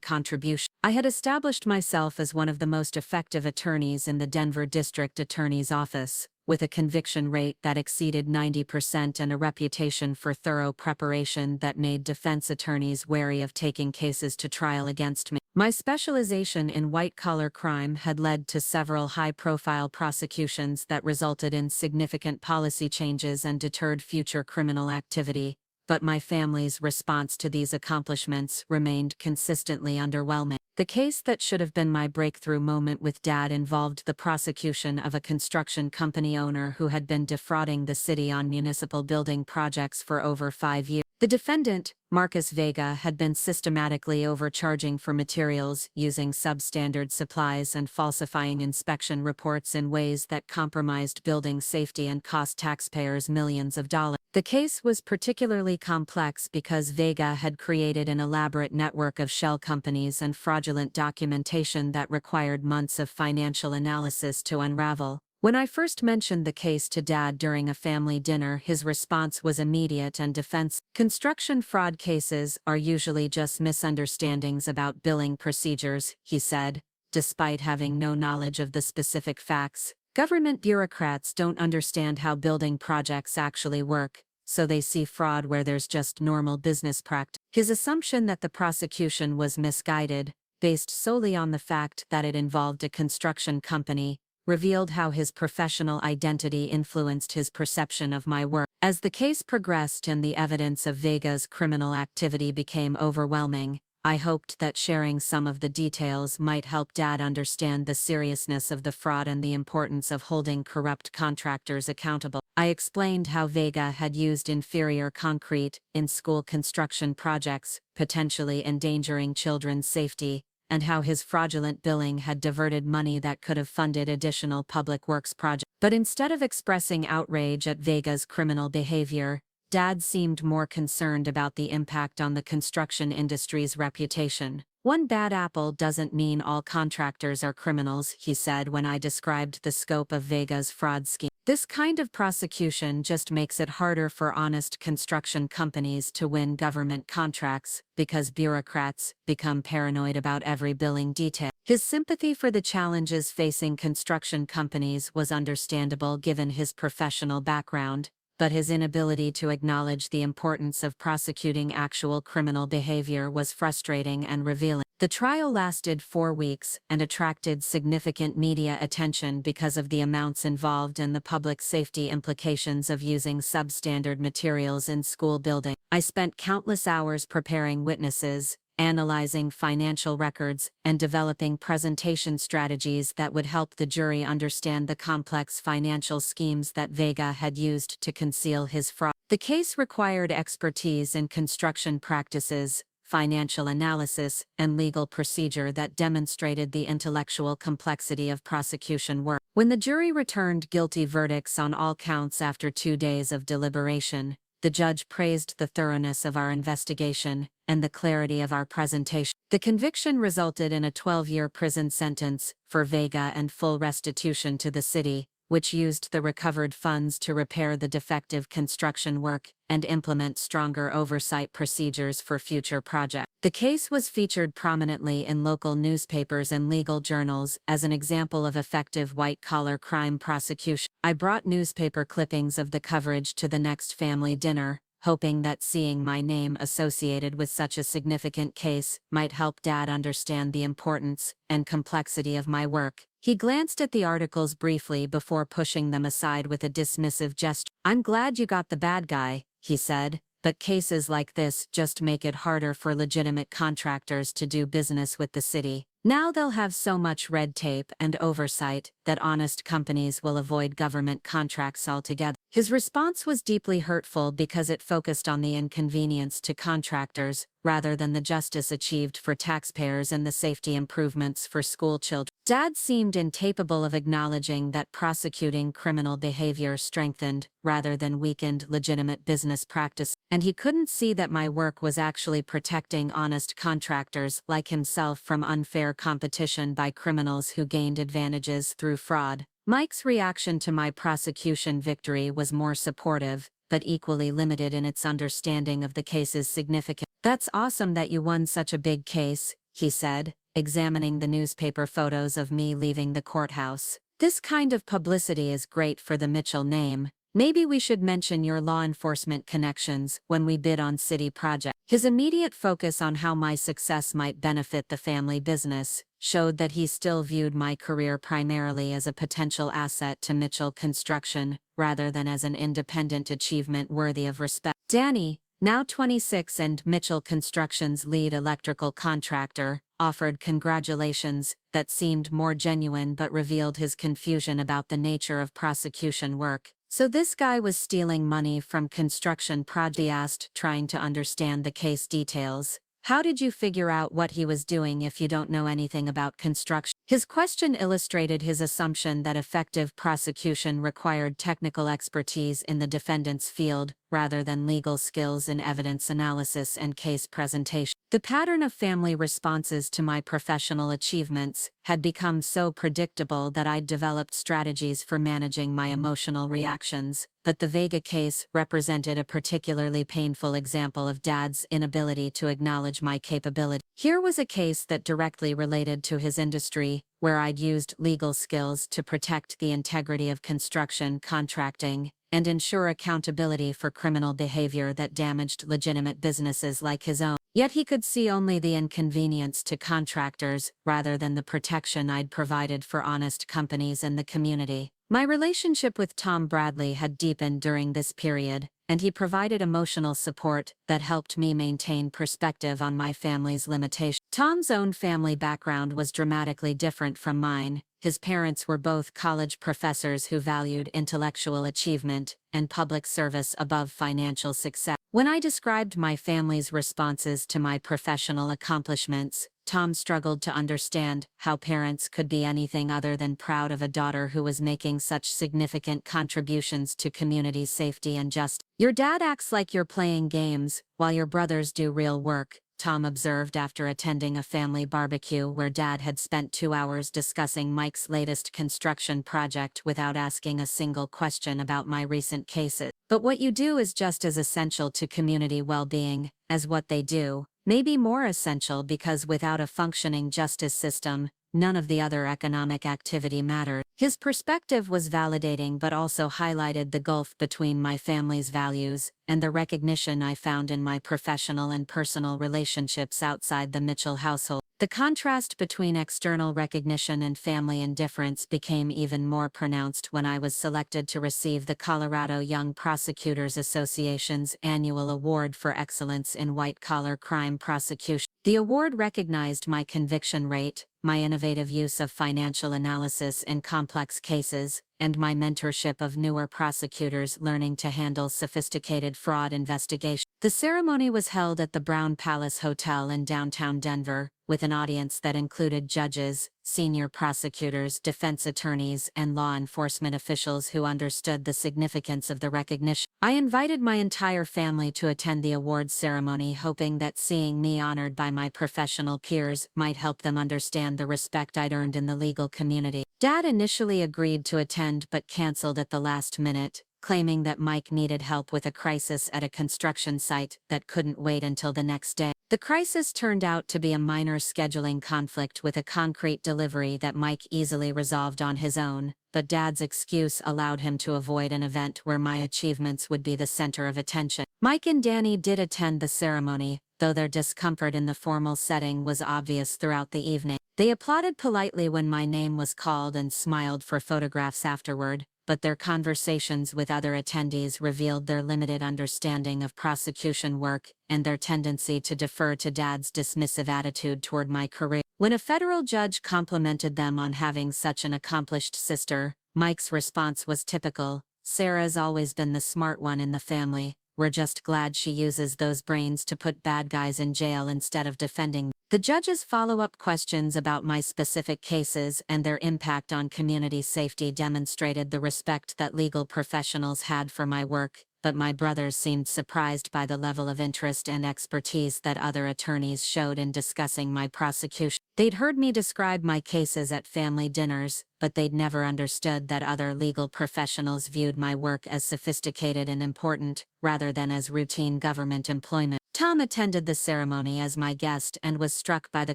contribution. I had established myself as one of the most effective attorneys in the Denver District Attorney's Office, with a conviction rate that exceeded 90% and a reputation for thorough preparation that made defense attorneys wary of taking cases to trial against me. My specialization in white-collar crime had led to several high-profile prosecutions that resulted in significant policy changes and deterred future criminal activity, but my family's response to these accomplishments remained consistently underwhelming. The case that should have been my breakthrough moment with Dad involved the prosecution of a construction company owner who had been defrauding the city on municipal building projects for over 5 years. The defendant, Marcus Vega, had been systematically overcharging for materials, using substandard supplies and falsifying inspection reports in ways that compromised building safety and cost taxpayers millions of dollars. The case was particularly complex because Vega had created an elaborate network of shell companies and fraudulent documentation that required months of financial analysis to unravel. When I first mentioned the case to Dad during a family dinner, his response was immediate and defensive. Construction fraud cases are usually just misunderstandings about billing procedures, he said. Despite having no knowledge of the specific facts, Government bureaucrats don't understand how building projects actually work, so they see fraud where there's just normal business practice. His assumption that the prosecution was misguided, based solely on the fact that it involved a construction company, revealed how his professional identity influenced his perception of my work. As the case progressed and the evidence of Vega's criminal activity became overwhelming, I hoped that sharing some of the details might help Dad understand the seriousness of the fraud and the importance of holding corrupt contractors accountable. I explained how Vega had used inferior concrete in school construction projects, potentially endangering children's safety, and how his fraudulent billing had diverted money that could have funded additional public works projects. But instead of expressing outrage at Vega's criminal behavior, Dad seemed more concerned about the impact on the construction industry's reputation. One bad apple doesn't mean all contractors are criminals, he said when I described the scope of Vega's fraud scheme. This kind of prosecution just makes it harder for honest construction companies to win government contracts, because bureaucrats become paranoid about every billing detail. His sympathy for the challenges facing construction companies was understandable given his professional background, but his inability to acknowledge the importance of prosecuting actual criminal behavior was frustrating and revealing. The trial lasted 4 weeks and attracted significant media attention because of the amounts involved and the public safety implications of using substandard materials in school buildings. I spent countless hours preparing witnesses, analyzing financial records, and developing presentation strategies that would help the jury understand the complex financial schemes that Vega had used to conceal his fraud. The case required expertise in construction practices, financial analysis, and legal procedure that demonstrated the intellectual complexity of prosecution work. When the jury returned guilty verdicts on all counts after 2 days of deliberation, the judge praised the thoroughness of our investigation and the clarity of our presentation. The conviction resulted in a 12-year prison sentence for Vega and full restitution to the city, which used the recovered funds to repair the defective construction work and implement stronger oversight procedures for future projects. The case was featured prominently in local newspapers and legal journals as an example of effective white-collar crime prosecution. I brought newspaper clippings of the coverage to the next family dinner, hoping that seeing my name associated with such a significant case might help Dad understand the importance and complexity of my work. He glanced at the articles briefly before pushing them aside with a dismissive gesture. "I'm glad you got the bad guy," he said, "but cases like this just make it harder for legitimate contractors to do business with the city. Now they'll have so much red tape and oversight that honest companies will avoid government contracts altogether." His response was deeply hurtful because it focused on the inconvenience to contractors, rather than the justice achieved for taxpayers and the safety improvements for school children. Dad seemed incapable of acknowledging that prosecuting criminal behavior strengthened, rather than weakened, legitimate business practice, and he couldn't see that my work was actually protecting honest contractors like himself from unfair competition by criminals who gained advantages through fraud. Mike's reaction to my prosecution victory was more supportive, but equally limited in its understanding of the case's significance. "That's awesome that you won such a big case," he said, examining the newspaper photos of me leaving the courthouse. "This kind of publicity is great for the Mitchell name. Maybe we should mention your law enforcement connections when we bid on city projects." His immediate focus on how my success might benefit the family business showed that he still viewed my career primarily as a potential asset to Mitchell Construction, rather than as an independent achievement worthy of respect. Danny, now 26 and Mitchell Construction's lead electrical contractor, offered congratulations that seemed more genuine but revealed his confusion about the nature of prosecution work. "So this guy was stealing money from construction projects?" he asked, trying to understand the case details. "How did you figure out what he was doing if you don't know anything about construction?" His question illustrated his assumption that effective prosecution required technical expertise in the defendant's field, rather than legal skills in evidence analysis and case presentation. The pattern of family responses to my professional achievements had become so predictable that I'd developed strategies for managing my emotional reactions, but the Vega case represented a particularly painful example of Dad's inability to acknowledge my capability. Here was a case that directly related to his industry, where I'd used legal skills to protect the integrity of construction contracting and ensure accountability for criminal behavior that damaged legitimate businesses like his own. Yet he could see only the inconvenience to contractors rather than the protection I'd provided for honest companies and the community. My relationship with Tom Bradley had deepened during this period, and he provided emotional support that helped me maintain perspective on my family's limitations. Tom's own family background was dramatically different from mine. His parents were both college professors who valued intellectual achievement and public service above financial success. When I described my family's responses to my professional accomplishments, Tom struggled to understand how parents could be anything other than proud of a daughter who was making such significant contributions to community safety and justice. "Your dad acts like you're playing games, while your brothers do real work," Tom observed after attending a family barbecue where Dad had spent 2 hours discussing Mike's latest construction project without asking a single question about my recent cases. "But what you do is just as essential to community well-being as what they do. Maybe more essential because without a functioning justice system, none of the other economic activity mattered." His perspective was validating but also highlighted the gulf between my family's values and the recognition I found in my professional and personal relationships outside the Mitchell household. The contrast between external recognition and family indifference became even more pronounced when I was selected to receive the Colorado Young Prosecutors Association's annual award for excellence in white-collar crime prosecution. The award recognized my conviction rate, my innovative use of financial analysis in complex cases, and my mentorship of newer prosecutors learning to handle sophisticated fraud investigations. The ceremony was held at the Brown Palace Hotel in downtown Denver, with an audience that included judges, senior prosecutors, defense attorneys, and law enforcement officials who understood the significance of the recognition. I invited my entire family to attend the awards ceremony, hoping that seeing me honored by my professional peers might help them understand the respect I'd earned in the legal community. Dad initially agreed to attend but canceled at the last minute, claiming that Mike needed help with a crisis at a construction site that couldn't wait until the next day. The crisis turned out to be a minor scheduling conflict with a concrete delivery that Mike easily resolved on his own, but Dad's excuse allowed him to avoid an event where my achievements would be the center of attention. Mike and Danny did attend the ceremony, though their discomfort in the formal setting was obvious throughout the evening. They applauded politely when my name was called and smiled for photographs afterward, but their conversations with other attendees revealed their limited understanding of prosecution work and their tendency to defer to Dad's dismissive attitude toward my career. When a federal judge complimented them on having such an accomplished sister, Mike's response was typical: "Sarah's always been the smart one in the family. We're just glad she uses those brains to put bad guys in jail instead of defending them." The judge's follow-up questions about my specific cases and their impact on community safety demonstrated the respect that legal professionals had for my work, but my brothers seemed surprised by the level of interest and expertise that other attorneys showed in discussing my prosecution. They'd heard me describe my cases at family dinners, but they'd never understood that other legal professionals viewed my work as sophisticated and important, rather than as routine government employment. Tom attended the ceremony as my guest and was struck by the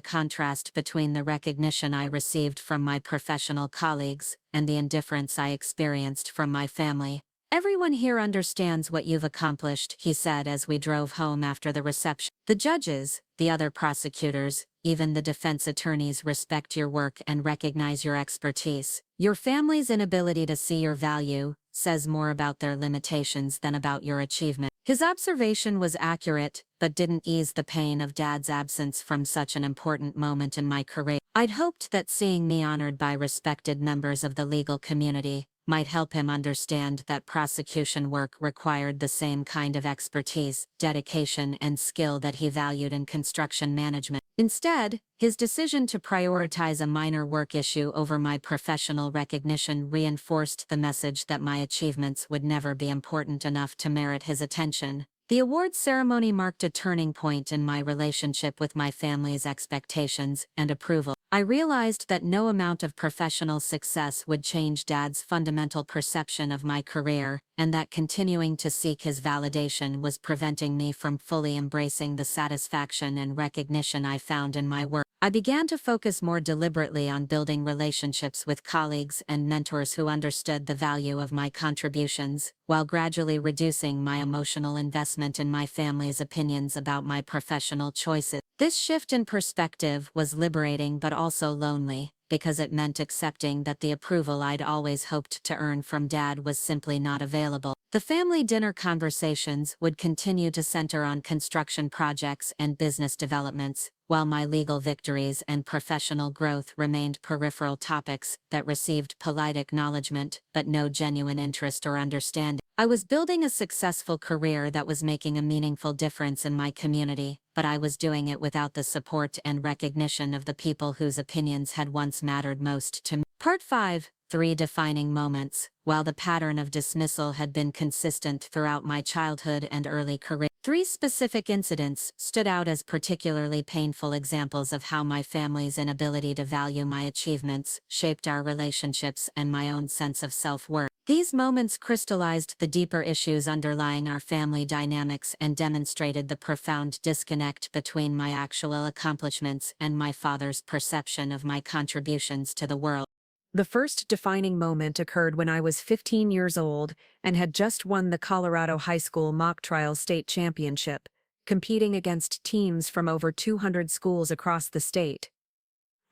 contrast between the recognition I received from my professional colleagues and the indifference I experienced from my family. "Everyone here understands what you've accomplished," he said as we drove home after the reception. "The judges, the other prosecutors, even the defense attorneys respect your work and recognize your expertise. Your family's inability to see your value says more about their limitations than about your achievement." His observation was accurate, but didn't ease the pain of Dad's absence from such an important moment in my career. I'd hoped that seeing me honored by respected members of the legal community might help him understand that prosecution work required the same kind of expertise, dedication, and skill that he valued in construction management. Instead, his decision to prioritize a minor work issue over my professional recognition reinforced the message that my achievements would never be important enough to merit his attention. The awards ceremony marked a turning point in my relationship with my family's expectations and approval. I realized that no amount of professional success would change Dad's fundamental perception of my career, and that continuing to seek his validation was preventing me from fully embracing the satisfaction and recognition I found in my work. I began to focus more deliberately on building relationships with colleagues and mentors who understood the value of my contributions, while gradually reducing my emotional investment in my family's opinions about my professional choices. This shift in perspective was liberating but also lonely, because it meant accepting that the approval I'd always hoped to earn from Dad was simply not available. The family dinner conversations would continue to center on construction projects and business developments, while my legal victories and professional growth remained peripheral topics that received polite acknowledgement but no genuine interest or understanding. I was building a successful career that was making a meaningful difference in my community, but I was doing it without the support and recognition of the people whose opinions had once mattered most to me. Part 5. 3 defining moments. While the pattern of dismissal had been consistent throughout my childhood and early career, 3 specific incidents stood out as particularly painful examples of how my family's inability to value my achievements shaped our relationships and my own sense of self-worth. These moments crystallized the deeper issues underlying our family dynamics and demonstrated the profound disconnect between my actual accomplishments and my father's perception of my contributions to the world. The first defining moment occurred when I was 15 years old and had just won the Colorado High School Mock Trial State Championship, competing against teams from over 200 schools across the state.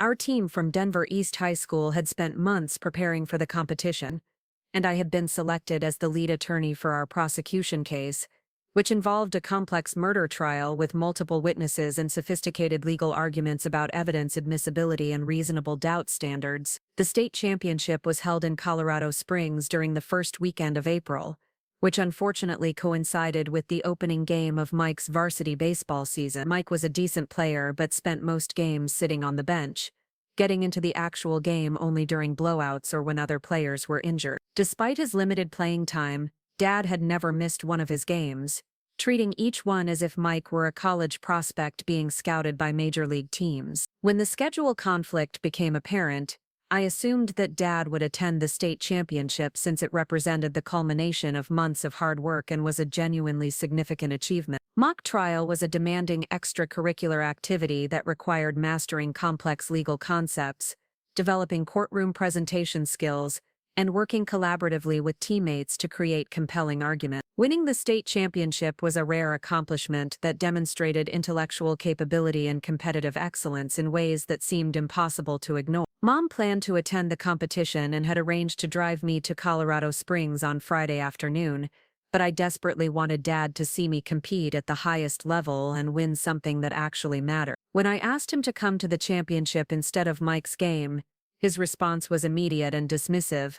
Our team from Denver East High School had spent months preparing for the competition, and I had been selected as the lead attorney for our prosecution case, which involved a complex murder trial with multiple witnesses and sophisticated legal arguments about evidence admissibility and reasonable doubt standards. The state championship was held in Colorado Springs during the first weekend of April, which unfortunately coincided with the opening game of Mike's varsity baseball season. Mike was a decent player but spent most games sitting on the bench, getting into the actual game only during blowouts or when other players were injured. Despite his limited playing time, Dad had never missed one of his games, treating each one as if Mike were a college prospect being scouted by major league teams. When the schedule conflict became apparent, I assumed that Dad would attend the state championship since it represented the culmination of months of hard work and was a genuinely significant achievement. Mock trial was a demanding extracurricular activity that required mastering complex legal concepts, developing courtroom presentation skills, and working collaboratively with teammates to create compelling arguments. Winning the state championship was a rare accomplishment that demonstrated intellectual capability and competitive excellence in ways that seemed impossible to ignore. Mom planned to attend the competition and had arranged to drive me to Colorado Springs on Friday afternoon, but I desperately wanted Dad to see me compete at the highest level and win something that actually mattered. When I asked him to come to the championship instead of Mike's game, his response was immediate and dismissive.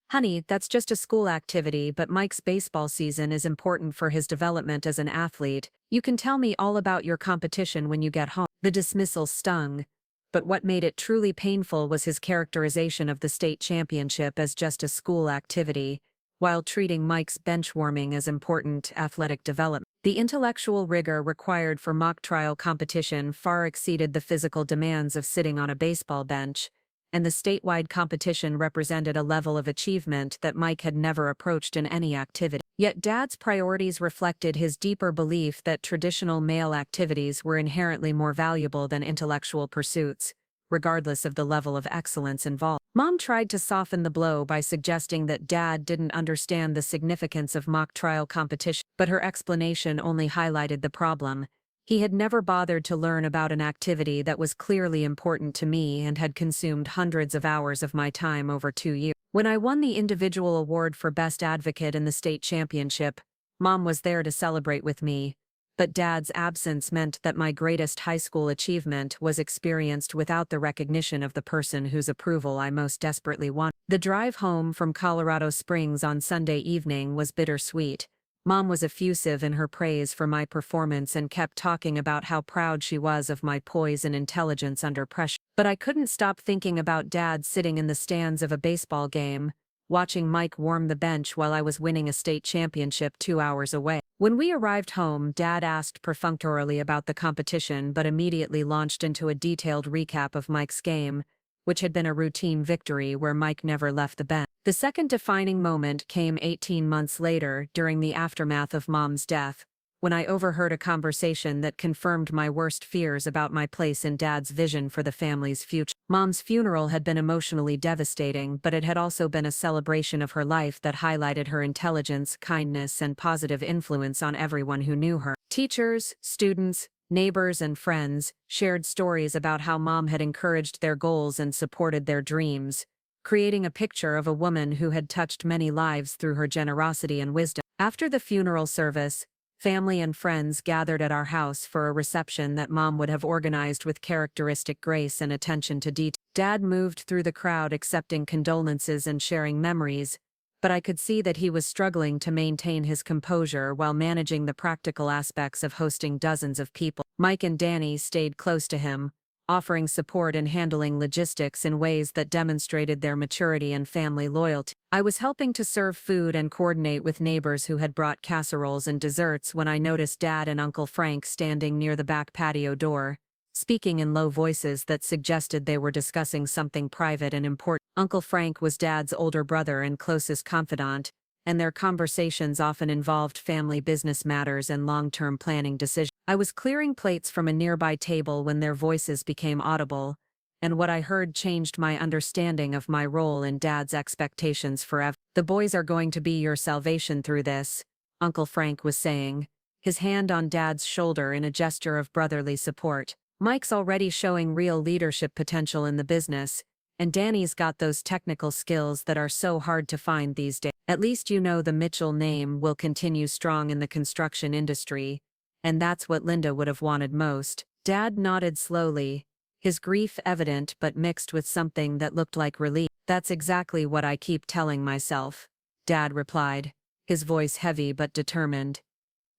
"Honey, that's just a school activity, but Mike's baseball season is important for his development as an athlete. You can tell me all about your competition when you get home." The dismissal stung, but what made it truly painful was his characterization of the state championship as just a school activity, while treating Mike's benchwarming as important athletic development. The intellectual rigor required for mock trial competition far exceeded the physical demands of sitting on a baseball bench, and the statewide competition represented a level of achievement that Mike had never approached in any activity. Yet Dad's priorities reflected his deeper belief that traditional male activities were inherently more valuable than intellectual pursuits, regardless of the level of excellence involved. Mom tried to soften the blow by suggesting that Dad didn't understand the significance of mock trial competition, but her explanation only highlighted the problem. He had never bothered to learn about an activity that was clearly important to me and had consumed hundreds of hours of my time over 2 years. When I won the individual award for Best Advocate in the state championship, Mom was there to celebrate with me, but Dad's absence meant that my greatest high school achievement was experienced without the recognition of the person whose approval I most desperately wanted. The drive home from Colorado Springs on Sunday evening was bittersweet. Mom was effusive in her praise for my performance and kept talking about how proud she was of my poise and intelligence under pressure. But I couldn't stop thinking about Dad sitting in the stands of a baseball game, watching Mike warm the bench while I was winning a state championship 2 hours away. When we arrived home, Dad asked perfunctorily about the competition but immediately launched into a detailed recap of Mike's game, which had been a routine victory where Mike never left the bench. The second defining moment came 18 months later, during the aftermath of Mom's death, when I overheard a conversation that confirmed my worst fears about my place in Dad's vision for the family's future. Mom's funeral had been emotionally devastating, but it had also been a celebration of her life that highlighted her intelligence, kindness, and positive influence on everyone who knew her. Teachers, students, neighbors, and friends shared stories about how Mom had encouraged their goals and supported their dreams, creating a picture of a woman who had touched many lives through her generosity and wisdom. After the funeral service, family and friends gathered at our house for a reception that Mom would have organized with characteristic grace and attention to detail. Dad moved through the crowd accepting condolences and sharing memories, but I could see that he was struggling to maintain his composure while managing the practical aspects of hosting dozens of people. Mike and Danny stayed close to him, offering support and handling logistics in ways that demonstrated their maturity and family loyalty. I was helping to serve food and coordinate with neighbors who had brought casseroles and desserts when I noticed Dad and Uncle Frank standing near the back patio door, speaking in low voices that suggested they were discussing something private and important. Uncle Frank was Dad's older brother and closest confidant, and their conversations often involved family business matters and long-term planning decisions. I was clearing plates from a nearby table when their voices became audible, and what I heard changed my understanding of my role in Dad's expectations forever. "The boys are going to be your salvation through this," Uncle Frank was saying, his hand on Dad's shoulder in a gesture of brotherly support. "Mike's already showing real leadership potential in the business, and Danny's got those technical skills that are so hard to find these days. At least you know the Mitchell name will continue strong in the construction industry, and that's what Linda would have wanted most." Dad nodded slowly, his grief evident but mixed with something that looked like relief. "That's exactly what I keep telling myself," Dad replied, his voice heavy but determined.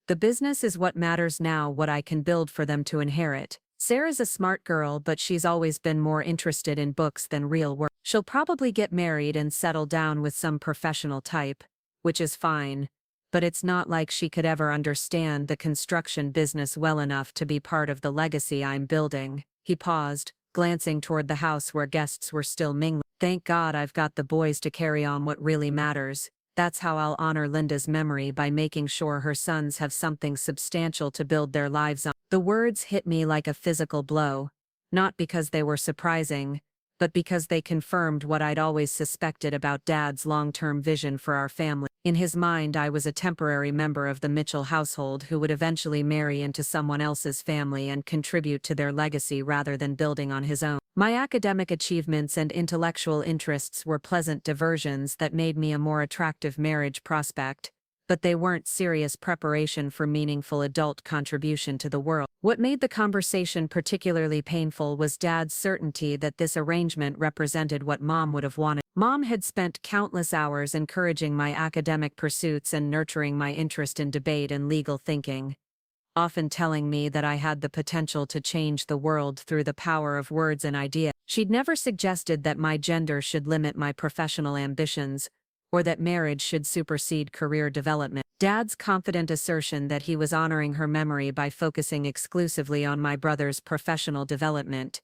"The business is what matters now, what I can build for them to inherit. Sarah's a smart girl, but she's always been more interested in books than real work. She'll probably get married and settle down with some professional type, which is fine, but it's not like she could ever understand the construction business well enough to be part of the legacy I'm building." He paused, glancing toward the house where guests were still mingling. "Thank God I've got the boys to carry on what really matters. That's how I'll honor Linda's memory, by making sure her sons have something substantial to build their lives on." The words hit me like a physical blow, not because they were surprising, but because they confirmed what I'd always suspected about Dad's long-term vision for our family. In his mind, I was a temporary member of the Mitchell household who would eventually marry into someone else's family and contribute to their legacy rather than building on his own. My academic achievements and intellectual interests were pleasant diversions that made me a more attractive marriage prospect, but they weren't serious preparation for meaningful adult contribution to the world. What made the conversation particularly painful was Dad's certainty that this arrangement represented what Mom would have wanted. Mom had spent countless hours encouraging my academic pursuits and nurturing my interest in debate and legal thinking, often telling me that I had the potential to change the world through the power of words and ideas. She'd never suggested that my gender should limit my professional ambitions, or that marriage should supersede career development. Dad's confident assertion that he was honoring her memory by focusing exclusively on my brother's professional development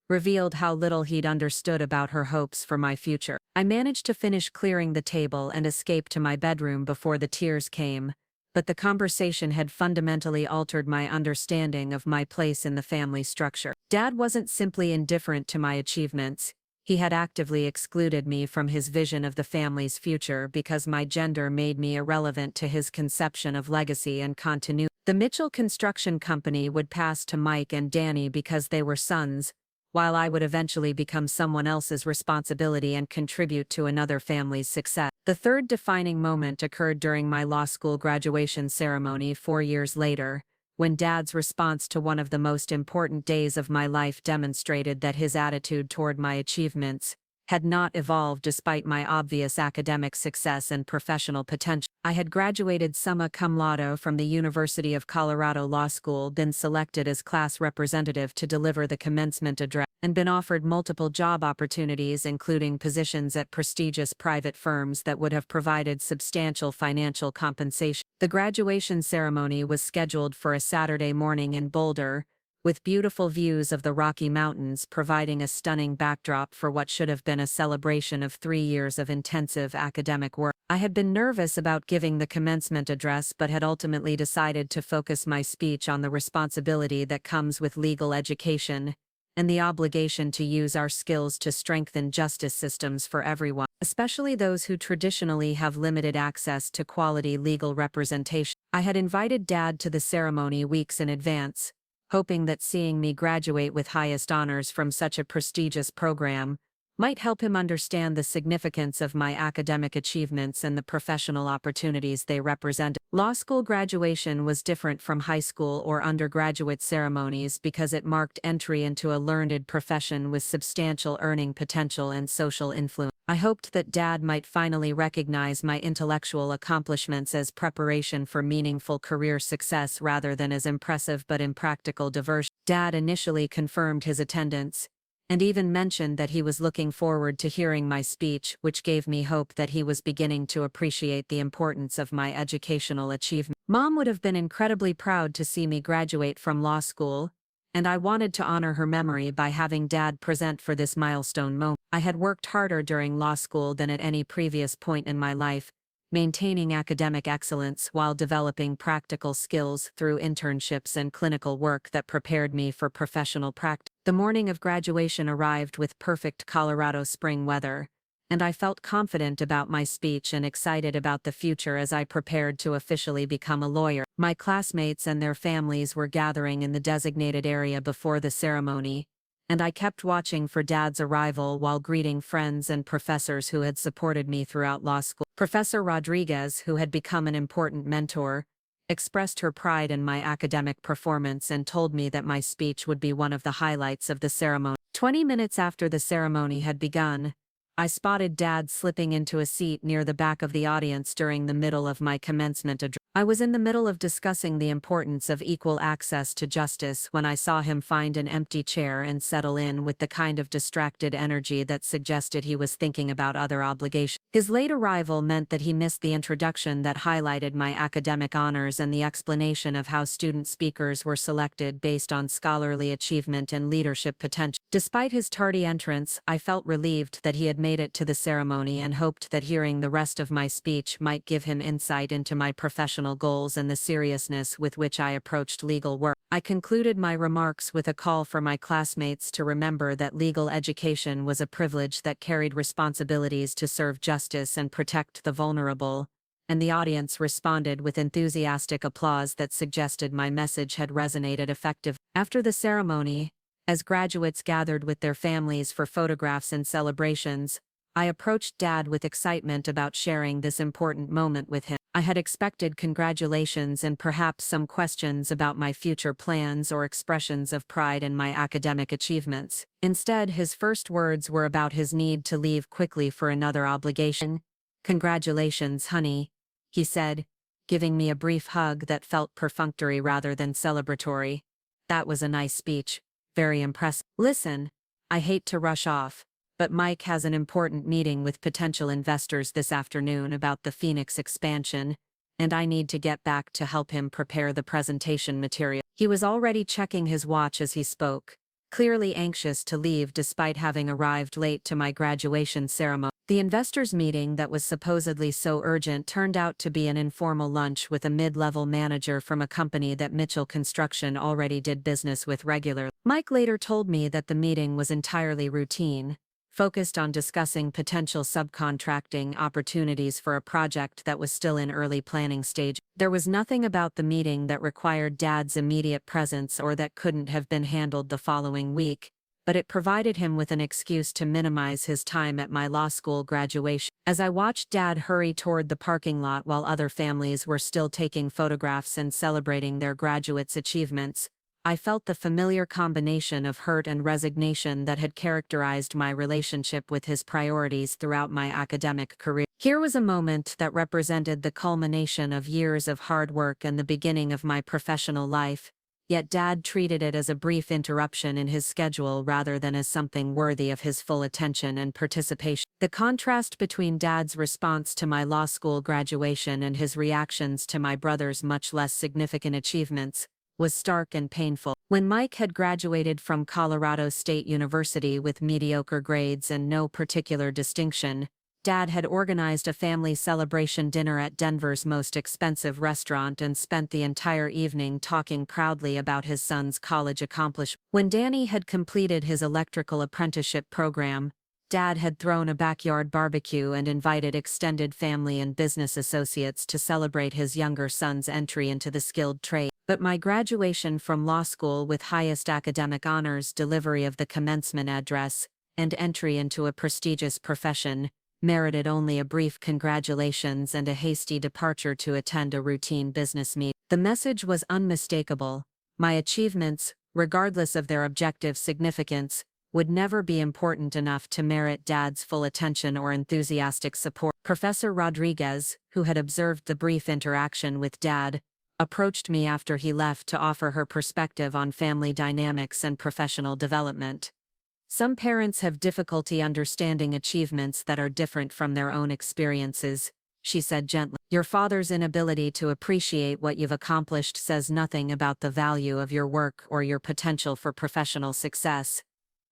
revealed how little he'd understood about her hopes for my future. I managed to finish clearing the table and escape to my bedroom before the tears came, but the conversation had fundamentally altered my understanding of my place in the family structure. Dad wasn't simply indifferent to my achievements. He had actively excluded me from his vision of the family's future because my gender made me irrelevant to his conception of legacy and continuity. The Mitchell Construction Company would pass to Mike and Danny because they were sons, while I would eventually become someone else's responsibility and contribute to another family's success. The third defining moment occurred during my law school graduation ceremony 4 years later, when Dad's response to one of the most important days of my life demonstrated that his attitude toward my achievements had not evolved despite my obvious academic success and professional potential. I had graduated summa cum laude from the University of Colorado Law School, been selected as class representative to deliver the commencement address, and been offered multiple job opportunities, including positions at prestigious private firms that would have provided substantial financial compensation. The graduation ceremony was scheduled for a Saturday morning in Boulder, with beautiful views of the Rocky Mountains providing a stunning backdrop for what should have been a celebration of 3 years of intensive academic work. I had been nervous about giving the commencement address but had ultimately decided to focus my speech on the responsibility that comes with legal education and the obligation to use our skills to strengthen justice systems for everyone, especially those who traditionally have limited access to quality legal representation. I had invited Dad to the ceremony weeks in advance, hoping that seeing me graduate with highest honors from such a prestigious program might help him understand the significance of my academic achievements and the professional opportunities they represent. Law school graduation was different from high school or undergraduate ceremonies because it marked entry into a learned profession with substantial earning potential and social influence. I hoped that Dad might finally recognize my intellectual accomplishments as preparation for meaningful career success rather than as impressive but impractical diversion. Dad initially confirmed his attendance, and even mentioned that he was looking forward to hearing my speech, which gave me hope that he was beginning to appreciate the importance of my educational achievement. Mom would have been incredibly proud to see me graduate from law school, and I wanted to honor her memory by having Dad present for this milestone moment. I had worked harder during law school than at any previous point in my life, maintaining academic excellence while developing practical skills through internships and clinical work that prepared me for professional practice. The morning of graduation arrived with perfect Colorado spring weather, and I felt confident about my speech and excited about the future as I prepared to officially become a lawyer. My classmates and their families were gathering in the designated area before the ceremony, and I kept watching for Dad's arrival while greeting friends and professors who had supported me throughout law school. Professor Rodriguez, who had become an important mentor, expressed her pride in my academic performance and told me that my speech would be one of the highlights of the ceremony. 20 minutes after the ceremony had begun, I spotted Dad slipping into a seat near the back of the audience during the middle of my commencement address. I was in the middle of discussing the importance of equal access to justice when I saw him find an empty chair and settle in with the kind of distracted energy that suggested he was thinking about other obligations. His late arrival meant that he missed the introduction that highlighted my academic honors and the explanation of how student speakers were selected based on scholarly achievement and leadership potential. Despite his tardy entrance, I felt relieved that he had made it to the ceremony and hoped that hearing the rest of my speech might give him insight into my professional goals and the seriousness with which I approached legal work. I concluded my remarks with a call for my classmates to remember that legal education was a privilege that carried responsibilities to serve justice and protect the vulnerable, and the audience responded with enthusiastic applause that suggested my message had resonated effectively. After the ceremony, as graduates gathered with their families for photographs and celebrations, I approached Dad with excitement about sharing this important moment with him. I had expected congratulations and perhaps some questions about my future plans or expressions of pride in my academic achievements. Instead, his first words were about his need to leave quickly for another obligation. "Congratulations, honey," he said, giving me a brief hug that felt perfunctory rather than celebratory. "That was a nice speech. Very impressive. Listen, I hate to rush off, but Mike has an important meeting with potential investors this afternoon about the Phoenix expansion, and I need to get back to help him prepare the presentation material." He was already checking his watch as he spoke, clearly anxious to leave despite having arrived late to my graduation ceremony. The investors' meeting that was supposedly so urgent turned out to be an informal lunch with a mid-level manager from a company that Mitchell Construction already did business with regularly. Mike later told me that the meeting was entirely routine, focused on discussing potential subcontracting opportunities for a project that was still in early planning stage. There was nothing about the meeting that required Dad's immediate presence or that couldn't have been handled the following week, but it provided him with an excuse to minimize his time at my law school graduation. As I watched Dad hurry toward the parking lot while other families were still taking photographs and celebrating their graduates' achievements, I felt the familiar combination of hurt and resignation that had characterized my relationship with his priorities throughout my academic career. Here was a moment that represented the culmination of years of hard work and the beginning of my professional life, yet Dad treated it as a brief interruption in his schedule rather than as something worthy of his full attention and participation. The contrast between Dad's response to my law school graduation and his reactions to my brother's much less significant achievements was stark and painful. When Mike had graduated from Colorado State University with mediocre grades and no particular distinction, Dad had organized a family celebration dinner at Denver's most expensive restaurant and spent the entire evening talking proudly about his son's college accomplishments. When Danny had completed his electrical apprenticeship program, Dad had thrown a backyard barbecue and invited extended family and business associates to celebrate his younger son's entry into the skilled trade. But my graduation from law school with highest academic honors, delivery of the commencement address, and entry into a prestigious profession merited only a brief congratulations and a hasty departure to attend a routine business meeting. The message was unmistakable. My achievements, regardless of their objective significance, would never be important enough to merit Dad's full attention or enthusiastic support. Professor Rodriguez, who had observed the brief interaction with Dad, approached me after he left to offer her perspective on family dynamics and professional development. Some parents have difficulty understanding achievements that are different from their own experiences, she said gently. Your father's inability to appreciate what you've accomplished says nothing about the value of your work or your potential for professional success.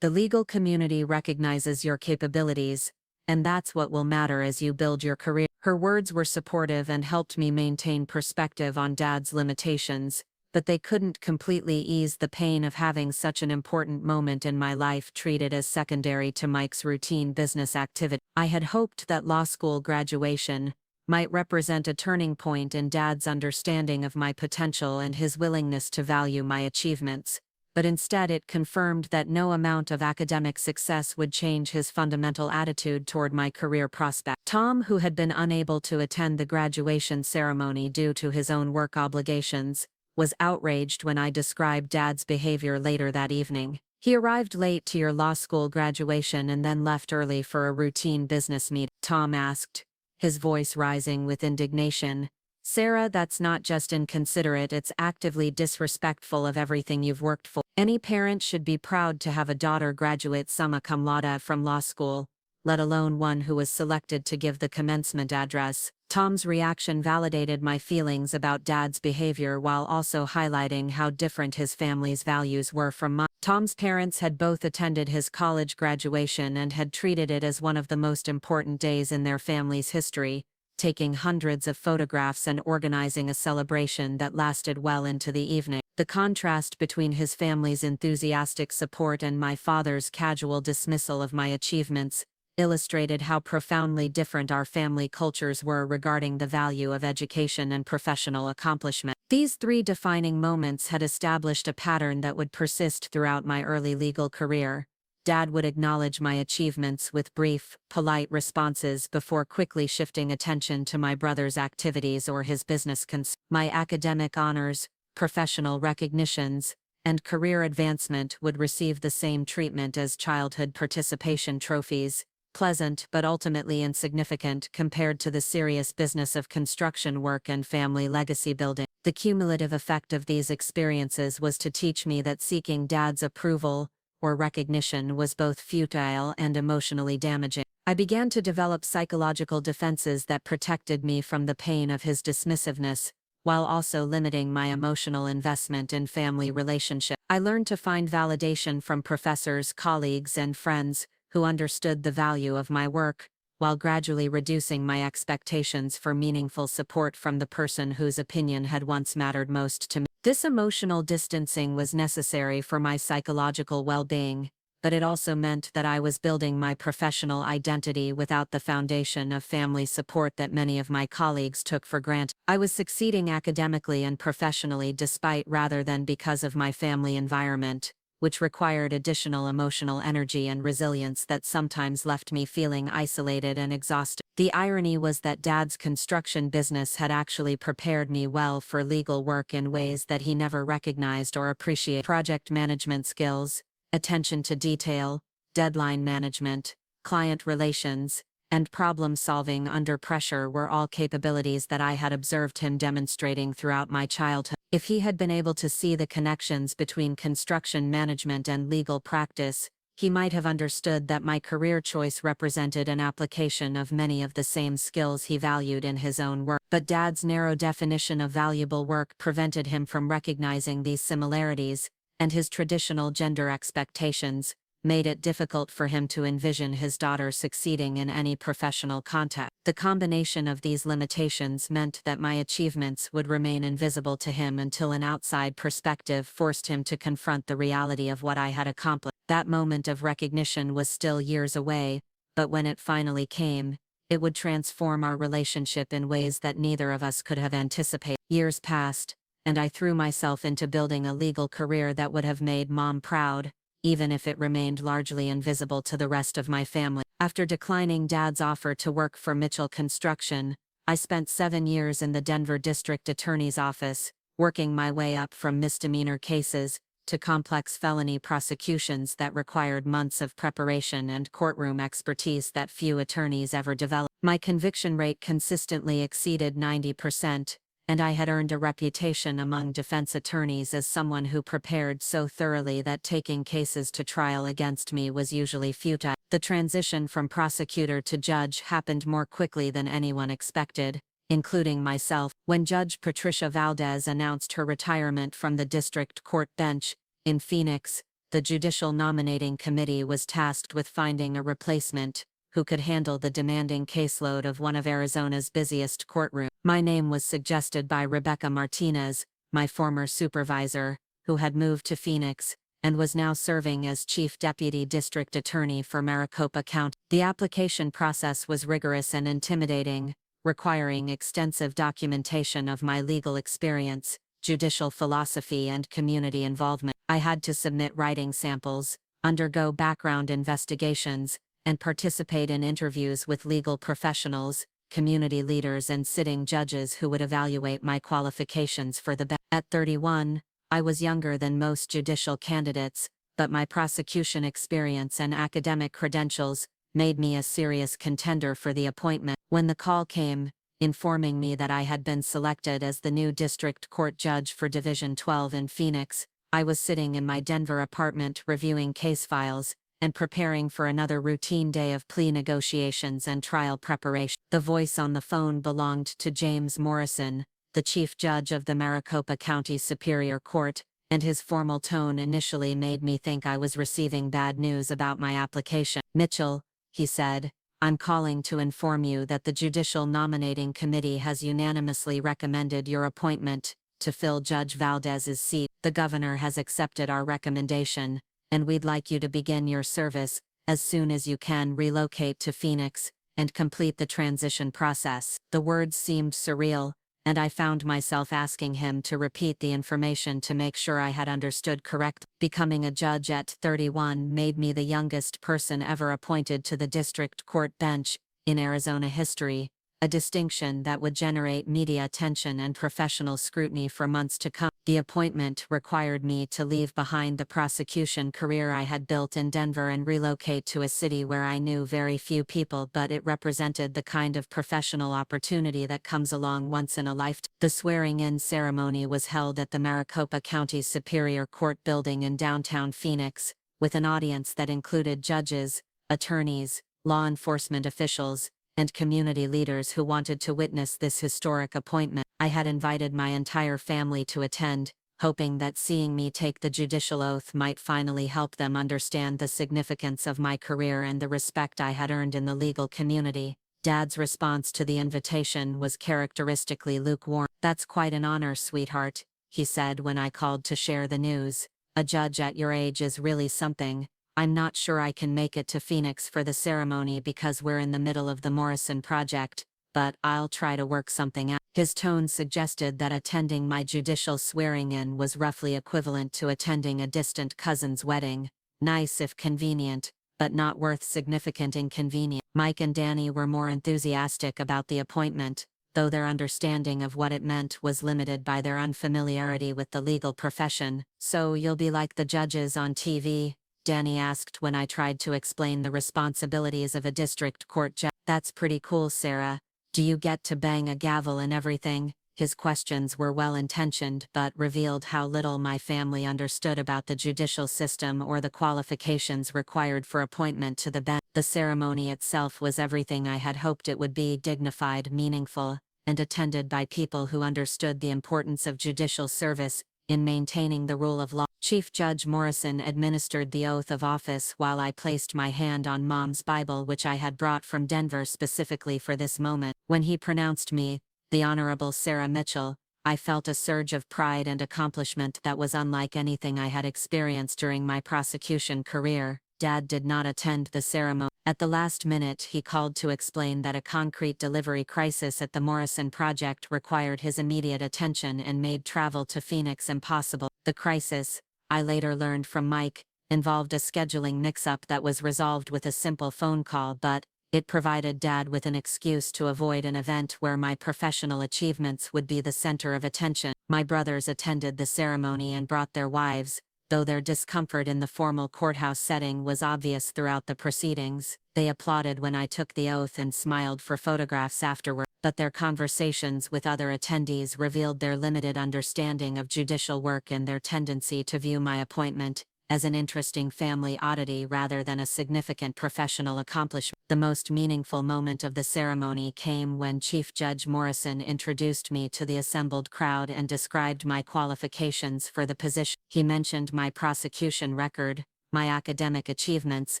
The legal community recognizes your capabilities, and that's what will matter as you build your career. Her words were supportive and helped me maintain perspective on Dad's limitations, but they couldn't completely ease the pain of having such an important moment in my life treated as secondary to Mike's routine business activity. I had hoped that law school graduation might represent a turning point in Dad's understanding of my potential and his willingness to value my achievements, but instead it confirmed that no amount of academic success would change his fundamental attitude toward my career prospects. Tom, who had been unable to attend the graduation ceremony due to his own work obligations, was outraged when I described Dad's behavior later that evening. He arrived late to your law school graduation and then left early for a routine business meeting, Tom asked, his voice rising with indignation. Sarah, that's not just inconsiderate, it's actively disrespectful of everything you've worked for. Any parent should be proud to have a daughter graduate summa cum laude from law school, let alone one who was selected to give the commencement address. Tom's reaction validated my feelings about Dad's behavior while also highlighting how different his family's values were from mine. Tom's parents had both attended his college graduation and had treated it as one of the most important days in their family's history, taking hundreds of photographs and organizing a celebration that lasted well into the evening. The contrast between his family's enthusiastic support and my father's casual dismissal of my achievements illustrated how profoundly different our family cultures were regarding the value of education and professional accomplishment. These three defining moments had established a pattern that would persist throughout my early legal career. Dad would acknowledge my achievements with brief, polite responses before quickly shifting attention to my brother's activities or his business concerns. My academic honors, professional recognitions, and career advancement would receive the same treatment as childhood participation trophies, pleasant but ultimately insignificant compared to the serious business of construction work and family legacy building. The cumulative effect of these experiences was to teach me that seeking Dad's approval or recognition was both futile and emotionally damaging. I began to develop psychological defenses that protected me from the pain of his dismissiveness, while also limiting my emotional investment in family relationships. I learned to find validation from professors, colleagues, and friends who understood the value of my work, while gradually reducing my expectations for meaningful support from the person whose opinion had once mattered most to me. This emotional distancing was necessary for my psychological well-being, but it also meant that I was building my professional identity without the foundation of family support that many of my colleagues took for granted. I was succeeding academically and professionally despite rather than because of my family environment, which required additional emotional energy and resilience that sometimes left me feeling isolated and exhausted. The irony was that Dad's construction business had actually prepared me well for legal work in ways that he never recognized or appreciated. Project management skills, attention to detail, deadline management, client relations, and problem-solving under pressure were all capabilities that I had observed him demonstrating throughout my childhood. If he had been able to see the connections between construction management and legal practice, he might have understood that my career choice represented an application of many of the same skills he valued in his own work. But Dad's narrow definition of valuable work prevented him from recognizing these similarities, and his traditional gender expectations made it difficult for him to envision his daughter succeeding in any professional context. The combination of these limitations meant that my achievements would remain invisible to him until an outside perspective forced him to confront the reality of what I had accomplished. That moment of recognition was still years away, but when it finally came, it would transform our relationship in ways that neither of us could have anticipated. Years passed, and I threw myself into building a legal career that would have made Mom proud, even if it remained largely invisible to the rest of my family. After declining Dad's offer to work for Mitchell Construction, I spent 7 years in the Denver District Attorney's Office, working my way up from misdemeanor cases to complex felony prosecutions that required months of preparation and courtroom expertise that few attorneys ever develop. My conviction rate consistently exceeded 90%, and I had earned a reputation among defense attorneys as someone who prepared so thoroughly that taking cases to trial against me was usually futile. The transition from prosecutor to judge happened more quickly than anyone expected, including myself. When Judge Patricia Valdez announced her retirement from the district court bench in Phoenix, the Judicial Nominating Committee was tasked with finding a replacement who could handle the demanding caseload of one of Arizona's busiest courtrooms. My name was suggested by Rebecca Martinez, my former supervisor, who had moved to Phoenix and was now serving as Chief Deputy District Attorney for Maricopa County. The application process was rigorous and intimidating, requiring extensive documentation of my legal experience, judicial philosophy, and community involvement. I had to submit writing samples, undergo background investigations, and participate in interviews with legal professionals, community leaders, and sitting judges who would evaluate my qualifications for the bench. At 31, I was younger than most judicial candidates, but my prosecution experience and academic credentials made me a serious contender for the appointment. When the call came, informing me that I had been selected as the new district court judge for Division 12 in Phoenix, I was sitting in my Denver apartment reviewing case files and preparing for another routine day of plea negotiations and trial preparation. The voice on the phone belonged to James Morrison, the chief judge of the Maricopa County Superior Court, and his formal tone initially made me think I was receiving bad news about my application. "Mitchell," he said, "I'm calling to inform you that the Judicial Nominating Committee has unanimously recommended your appointment to fill Judge Valdez's seat. The governor has accepted our recommendation, and we'd like you to begin your service as soon as you can relocate to Phoenix and complete the transition process." The words seemed surreal, and I found myself asking him to repeat the information to make sure I had understood correctly. Becoming a judge at 31 made me the youngest person ever appointed to the district court bench in Arizona history, a distinction that would generate media attention and professional scrutiny for months to come. The appointment required me to leave behind the prosecution career I had built in Denver and relocate to a city where I knew very few people, but it represented the kind of professional opportunity that comes along once in a lifetime. The swearing-in ceremony was held at the Maricopa County Superior Court building in downtown Phoenix, with an audience that included judges, attorneys, law enforcement officials, and community leaders who wanted to witness this historic appointment. I had invited my entire family to attend, hoping that seeing me take the judicial oath might finally help them understand the significance of my career and the respect I had earned in the legal community. Dad's response to the invitation was characteristically lukewarm. "That's quite an honor, sweetheart," he said when I called to share the news. "A judge at your age is really something. I'm not sure I can make it to Phoenix for the ceremony because we're in the middle of the Morrison project, but I'll try to work something out. His tone suggested that attending my judicial swearing-in was roughly equivalent to attending a distant cousin's wedding. Nice if convenient, but not worth significant inconvenience. Mike and Danny were more enthusiastic about the appointment, though their understanding of what it meant was limited by their unfamiliarity with the legal profession. "So you'll be like the judges on TV?" Danny asked when I tried to explain the responsibilities of a district court judge. "That's pretty cool, Sarah. Do you get to bang a gavel and everything?" His questions were well-intentioned but revealed how little my family understood about the judicial system or the qualifications required for appointment to the bench. The ceremony itself was everything I had hoped it would be: dignified, meaningful, and attended by people who understood the importance of judicial service in maintaining the rule of law. Chief Judge Morrison administered the oath of office while I placed my hand on Mom's Bible, which I had brought from Denver specifically for this moment. When he pronounced me, the Honorable Sarah Mitchell, I felt a surge of pride and accomplishment that was unlike anything I had experienced during my prosecution career. Dad did not attend the ceremony. At the last minute, he called to explain that a concrete delivery crisis at the Morrison project required his immediate attention and made travel to Phoenix impossible. The crisis, I later learned from Mike, involved a scheduling mix-up that was resolved with a simple phone call, but it provided Dad with an excuse to avoid an event where my professional achievements would be the center of attention. My brothers attended the ceremony and brought their wives, though their discomfort in the formal courthouse setting was obvious throughout the proceedings. They applauded when I took the oath and smiled for photographs afterward, but their conversations with other attendees revealed their limited understanding of judicial work and their tendency to view my appointment as an interesting family oddity rather than a significant professional accomplishment. The most meaningful moment of the ceremony came when Chief Judge Morrison introduced me to the assembled crowd and described my qualifications for the position. He mentioned my prosecution record, my academic achievements,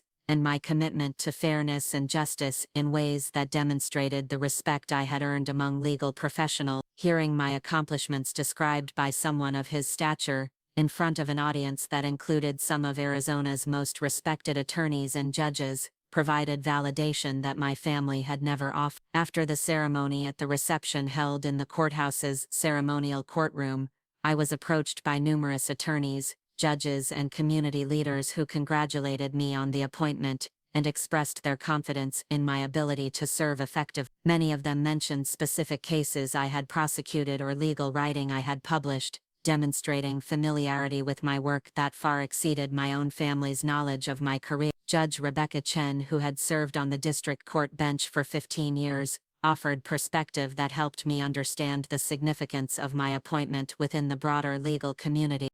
and my commitment to fairness and justice in ways that demonstrated the respect I had earned among legal professionals. Hearing my accomplishments described by someone of his stature, in front of an audience that included some of Arizona's most respected attorneys and judges, provided validation that my family had never offered. After the ceremony at the reception held in the courthouse's ceremonial courtroom, I was approached by numerous attorneys, judges, and community leaders who congratulated me on the appointment and expressed their confidence in my ability to serve effectively. Many of them mentioned specific cases I had prosecuted or legal writing I had published, demonstrating familiarity with my work that far exceeded my own family's knowledge of my career. Judge Rebecca Chen, who had served on the district court bench for 15 years, offered perspective that helped me understand the significance of my appointment within the broader legal community.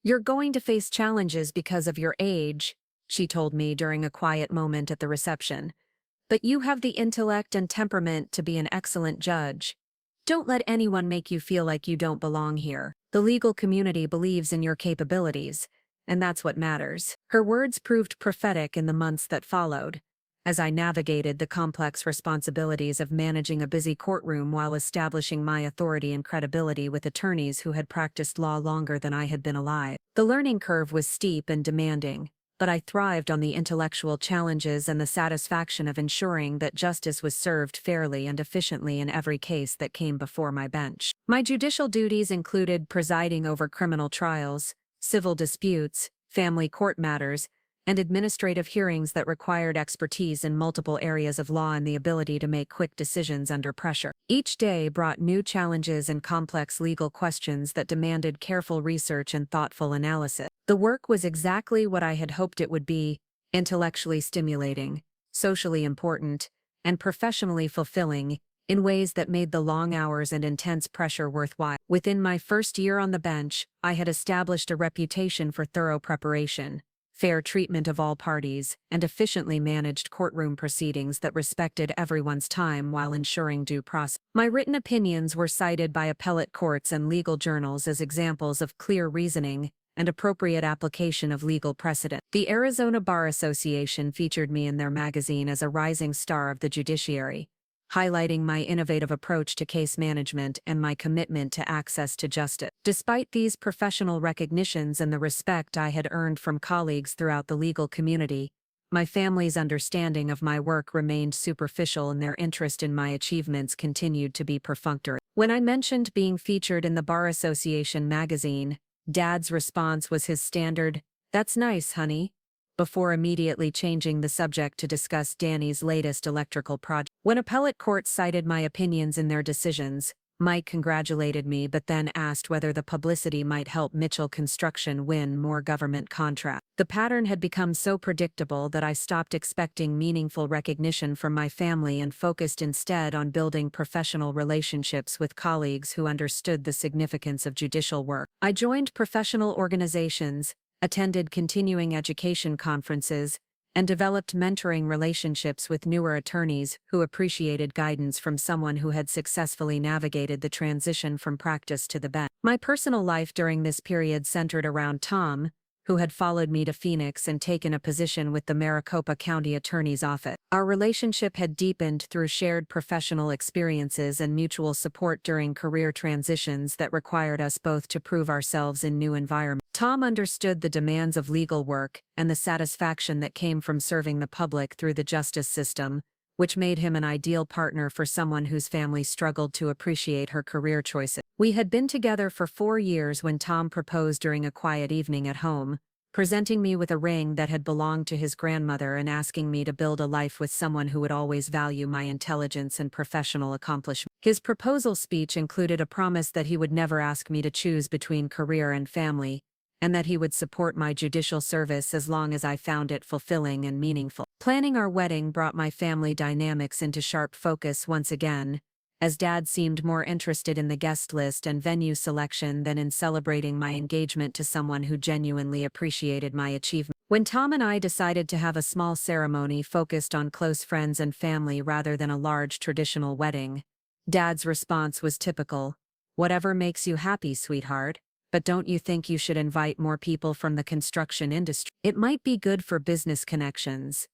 "You're going to face challenges because of your age," she told me during a quiet moment at the reception. "But you have the intellect and temperament to be an excellent judge. Don't let anyone make you feel like you don't belong here. The legal community believes in your capabilities, and that's what matters." Her words proved prophetic in the months that followed, as I navigated the complex responsibilities of managing a busy courtroom while establishing my authority and credibility with attorneys who had practiced law longer than I had been alive. The learning curve was steep and demanding, but I thrived on the intellectual challenges and the satisfaction of ensuring that justice was served fairly and efficiently in every case that came before my bench. My judicial duties included presiding over criminal trials, civil disputes, family court matters, and administrative hearings that required expertise in multiple areas of law and the ability to make quick decisions under pressure. Each day brought new challenges and complex legal questions that demanded careful research and thoughtful analysis. The work was exactly what I had hoped it would be: intellectually stimulating, socially important, and professionally fulfilling, in ways that made the long hours and intense pressure worthwhile. Within my first year on the bench, I had established a reputation for thorough preparation, fair treatment of all parties, and efficiently managed courtroom proceedings that respected everyone's time while ensuring due process. My written opinions were cited by appellate courts and legal journals as examples of clear reasoning and appropriate application of legal precedent. The Arizona Bar Association featured me in their magazine as a rising star of the judiciary, highlighting my innovative approach to case management and my commitment to access to justice. Despite these professional recognitions and the respect I had earned from colleagues throughout the legal community, My family's understanding of my work remained superficial and their interest in my achievements continued to be perfunctory. When I mentioned being featured in the Bar Association magazine, Dad's response was his standard, "That's nice, honey," before immediately changing the subject to discuss Danny's latest electrical project. When appellate courts cited my opinions in their decisions, Mike congratulated me but then asked whether the publicity might help Mitchell Construction win more government contracts. The pattern had become so predictable that I stopped expecting meaningful recognition from my family and focused instead on building professional relationships with colleagues who understood the significance of judicial work. I joined professional organizations, attended continuing education conferences, and developed mentoring relationships with newer attorneys who appreciated guidance from someone who had successfully navigated the transition from practice to the bench. My personal life during this period centered around Tom, who had followed me to Phoenix and taken a position with the Maricopa County Attorney's Office. Our relationship had deepened through shared professional experiences and mutual support during career transitions that required us both to prove ourselves in new environments. Tom understood the demands of legal work and the satisfaction that came from serving the public through the justice system, which made him an ideal partner for someone whose family struggled to appreciate her career choices. We had been together for 4 years when Tom proposed during a quiet evening at home, presenting me with a ring that had belonged to his grandmother and asking me to build a life with someone who would always value my intelligence and professional accomplishment. His proposal speech included a promise that he would never ask me to choose between career and family, and that he would support my judicial service as long as I found it fulfilling and meaningful. Planning our wedding brought my family dynamics into sharp focus once again, as Dad seemed more interested in the guest list and venue selection than in celebrating my engagement to someone who genuinely appreciated my achievement. When Tom and I decided to have a small ceremony focused on close friends and family rather than a large traditional wedding, Dad's response was typical, "Whatever makes you happy, sweetheart. But don't you think you should invite more people from the construction industry? It might be good for business connections."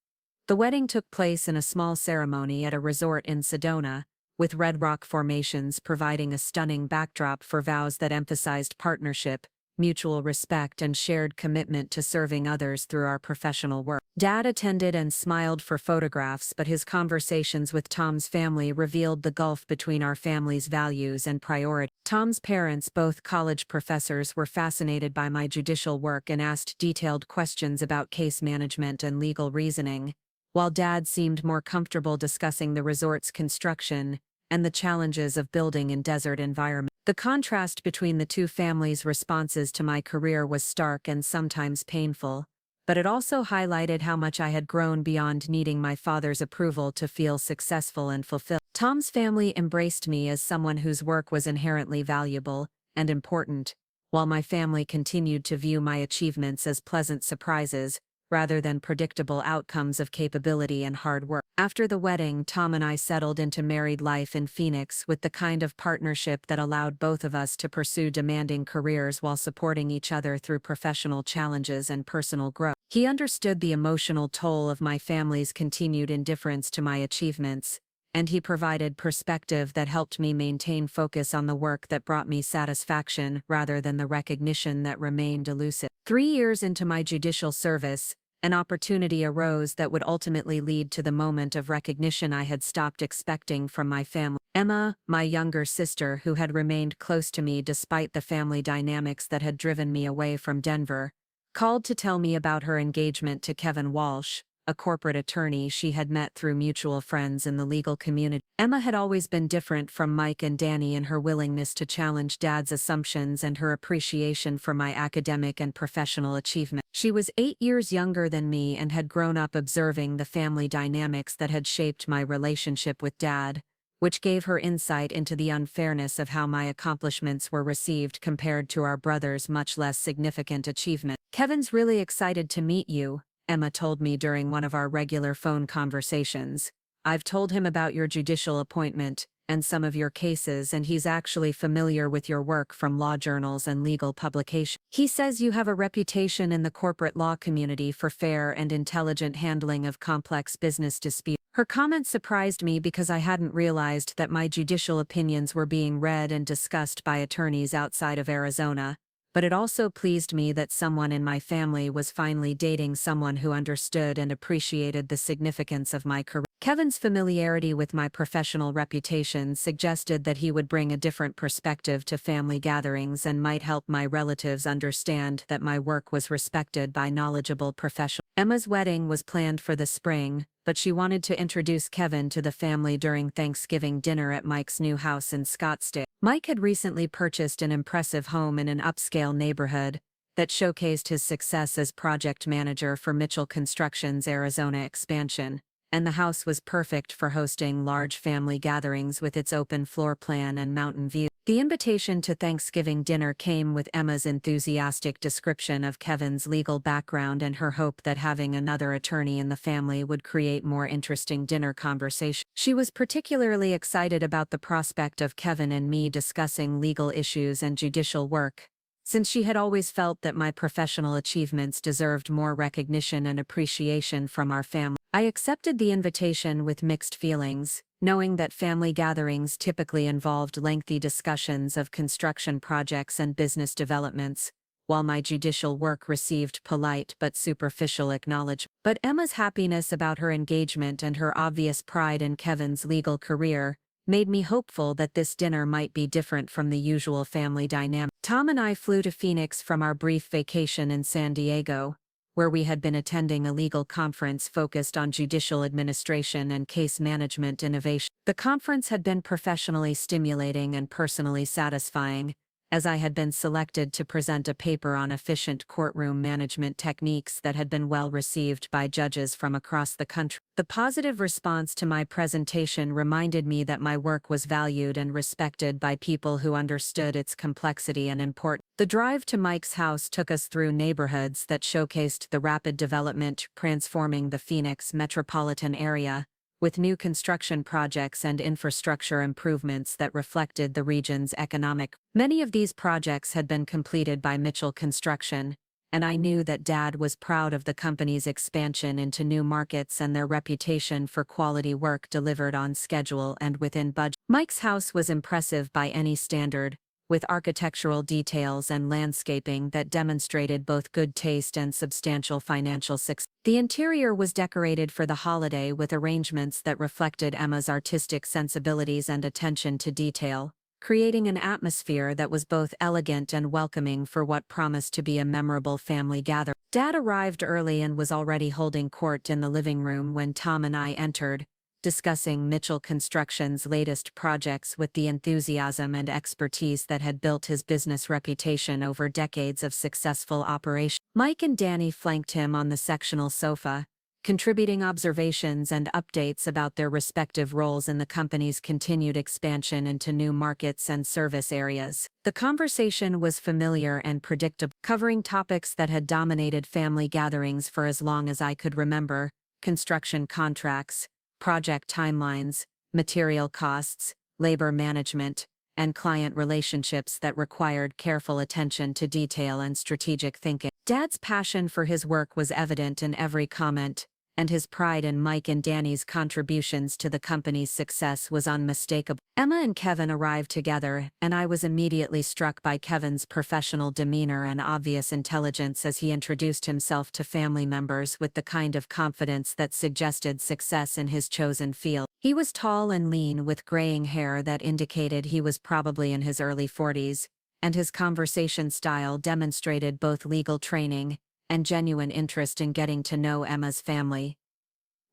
The wedding took place in a small ceremony at a resort in Sedona, with red rock formations providing a stunning backdrop for vows that emphasized partnership, mutual respect, and shared commitment to serving others through our professional work. Dad attended and smiled for photographs, but his conversations with Tom's family revealed the gulf between our family's values and priorities. Tom's parents, both college professors, were fascinated by my judicial work and asked detailed questions about case management and legal reasoning, while Dad seemed more comfortable discussing the resort's construction and the challenges of building in desert environments. The contrast between the two families' responses to my career was stark and sometimes painful, but it also highlighted how much I had grown beyond needing my father's approval to feel successful and fulfilled. Tom's family embraced me as someone whose work was inherently valuable and important, while my family continued to view my achievements as pleasant surprises rather than predictable outcomes of capability and hard work. After the wedding, Tom and I settled into married life in Phoenix with the kind of partnership that allowed both of us to pursue demanding careers while supporting each other through professional challenges and personal growth. He understood the emotional toll of my family's continued indifference to my achievements, and he provided perspective that helped me maintain focus on the work that brought me satisfaction rather than the recognition that remained elusive. 3 years into my judicial service, an opportunity arose that would ultimately lead to the moment of recognition I had stopped expecting from my family. Emma, my younger sister who had remained close to me despite the family dynamics that had driven me away from Denver, called to tell me about her engagement to Kevin Walsh, a corporate attorney she had met through mutual friends in the legal community. Emma had always been different from Mike and Danny in her willingness to challenge Dad's assumptions and her appreciation for my academic and professional achievement. She was 8 years younger than me and had grown up observing the family dynamics that had shaped my relationship with Dad, which gave her insight into the unfairness of how my accomplishments were received compared to our brother's much less significant achievement. "Kevin's really excited to meet you," Emma told me during one of our regular phone conversations. "I've told him about your judicial appointment and some of your cases, and he's actually familiar with your work from law journals and legal publications. He says you have a reputation in the corporate law community for fair and intelligent handling of complex business disputes." Her comment surprised me because I hadn't realized that my judicial opinions were being read and discussed by attorneys outside of Arizona, but it also pleased me that someone in my family was finally dating someone who understood and appreciated the significance of my career. Kevin's familiarity with my professional reputation suggested that he would bring a different perspective to family gatherings and might help my relatives understand that my work was respected by knowledgeable professionals. Emma's wedding was planned for the spring, but she wanted to introduce Kevin to the family during Thanksgiving dinner at Mike's new house in Scottsdale. Mike had recently purchased an impressive home in an upscale neighborhood that showcased his success as project manager for Mitchell Construction's Arizona expansion, and the house was perfect for hosting large family gatherings with its open floor plan and mountain view. The invitation to Thanksgiving dinner came with Emma's enthusiastic description of Kevin's legal background and her hope that having another attorney in the family would create more interesting dinner conversation. She was particularly excited about the prospect of Kevin and me discussing legal issues and judicial work, since she had always felt that my professional achievements deserved more recognition and appreciation from our family. I accepted the invitation with mixed feelings, knowing that family gatherings typically involved lengthy discussions of construction projects and business developments, while my judicial work received polite but superficial acknowledgement. But Emma's happiness about her engagement and her obvious pride in Kevin's legal career made me hopeful that this dinner might be different from the usual family dynamic. Tom and I flew to Phoenix from our brief vacation in San Diego, where we had been attending a legal conference focused on judicial administration and case management innovation. The conference had been professionally stimulating and personally satisfying, as I had been selected to present a paper on efficient courtroom management techniques that had been well received by judges from across the country. The positive response to my presentation reminded me that my work was valued and respected by people who understood its complexity and importance. The drive to Mike's house took us through neighborhoods that showcased the rapid development transforming the Phoenix metropolitan area, with new construction projects and infrastructure improvements that reflected the region's economic. Many of these projects had been completed by Mitchell Construction, and I knew that Dad was proud of the company's expansion into new markets and their reputation for quality work delivered on schedule and within budget. Mike's house was impressive by any standard, with architectural details and landscaping that demonstrated both good taste and substantial financial success. The interior was decorated for the holiday with arrangements that reflected Emma's artistic sensibilities and attention to detail, creating an atmosphere that was both elegant and welcoming for what promised to be a memorable family gathering. Dad arrived early and was already holding court in the living room when Tom and I entered, discussing Mitchell Construction's latest projects with the enthusiasm and expertise that had built his business reputation over decades of successful operation. Mike and Danny flanked him on the sectional sofa, contributing observations and updates about their respective roles in the company's continued expansion into new markets and service areas. The conversation was familiar and predictable, covering topics that had dominated family gatherings for as long as I could remember: construction contracts, project timelines, material costs, labor management, and client relationships that required careful attention to detail and strategic thinking. Dad's passion for his work was evident in every comment, and his pride in Mike and Danny's contributions to the company's success was unmistakable. Emma and Kevin arrived together, and I was immediately struck by Kevin's professional demeanor and obvious intelligence as he introduced himself to family members with the kind of confidence that suggested success in his chosen field. He was tall and lean with graying hair that indicated he was probably in his early 40s, and his conversation style demonstrated both legal training and genuine interest in getting to know Emma's family.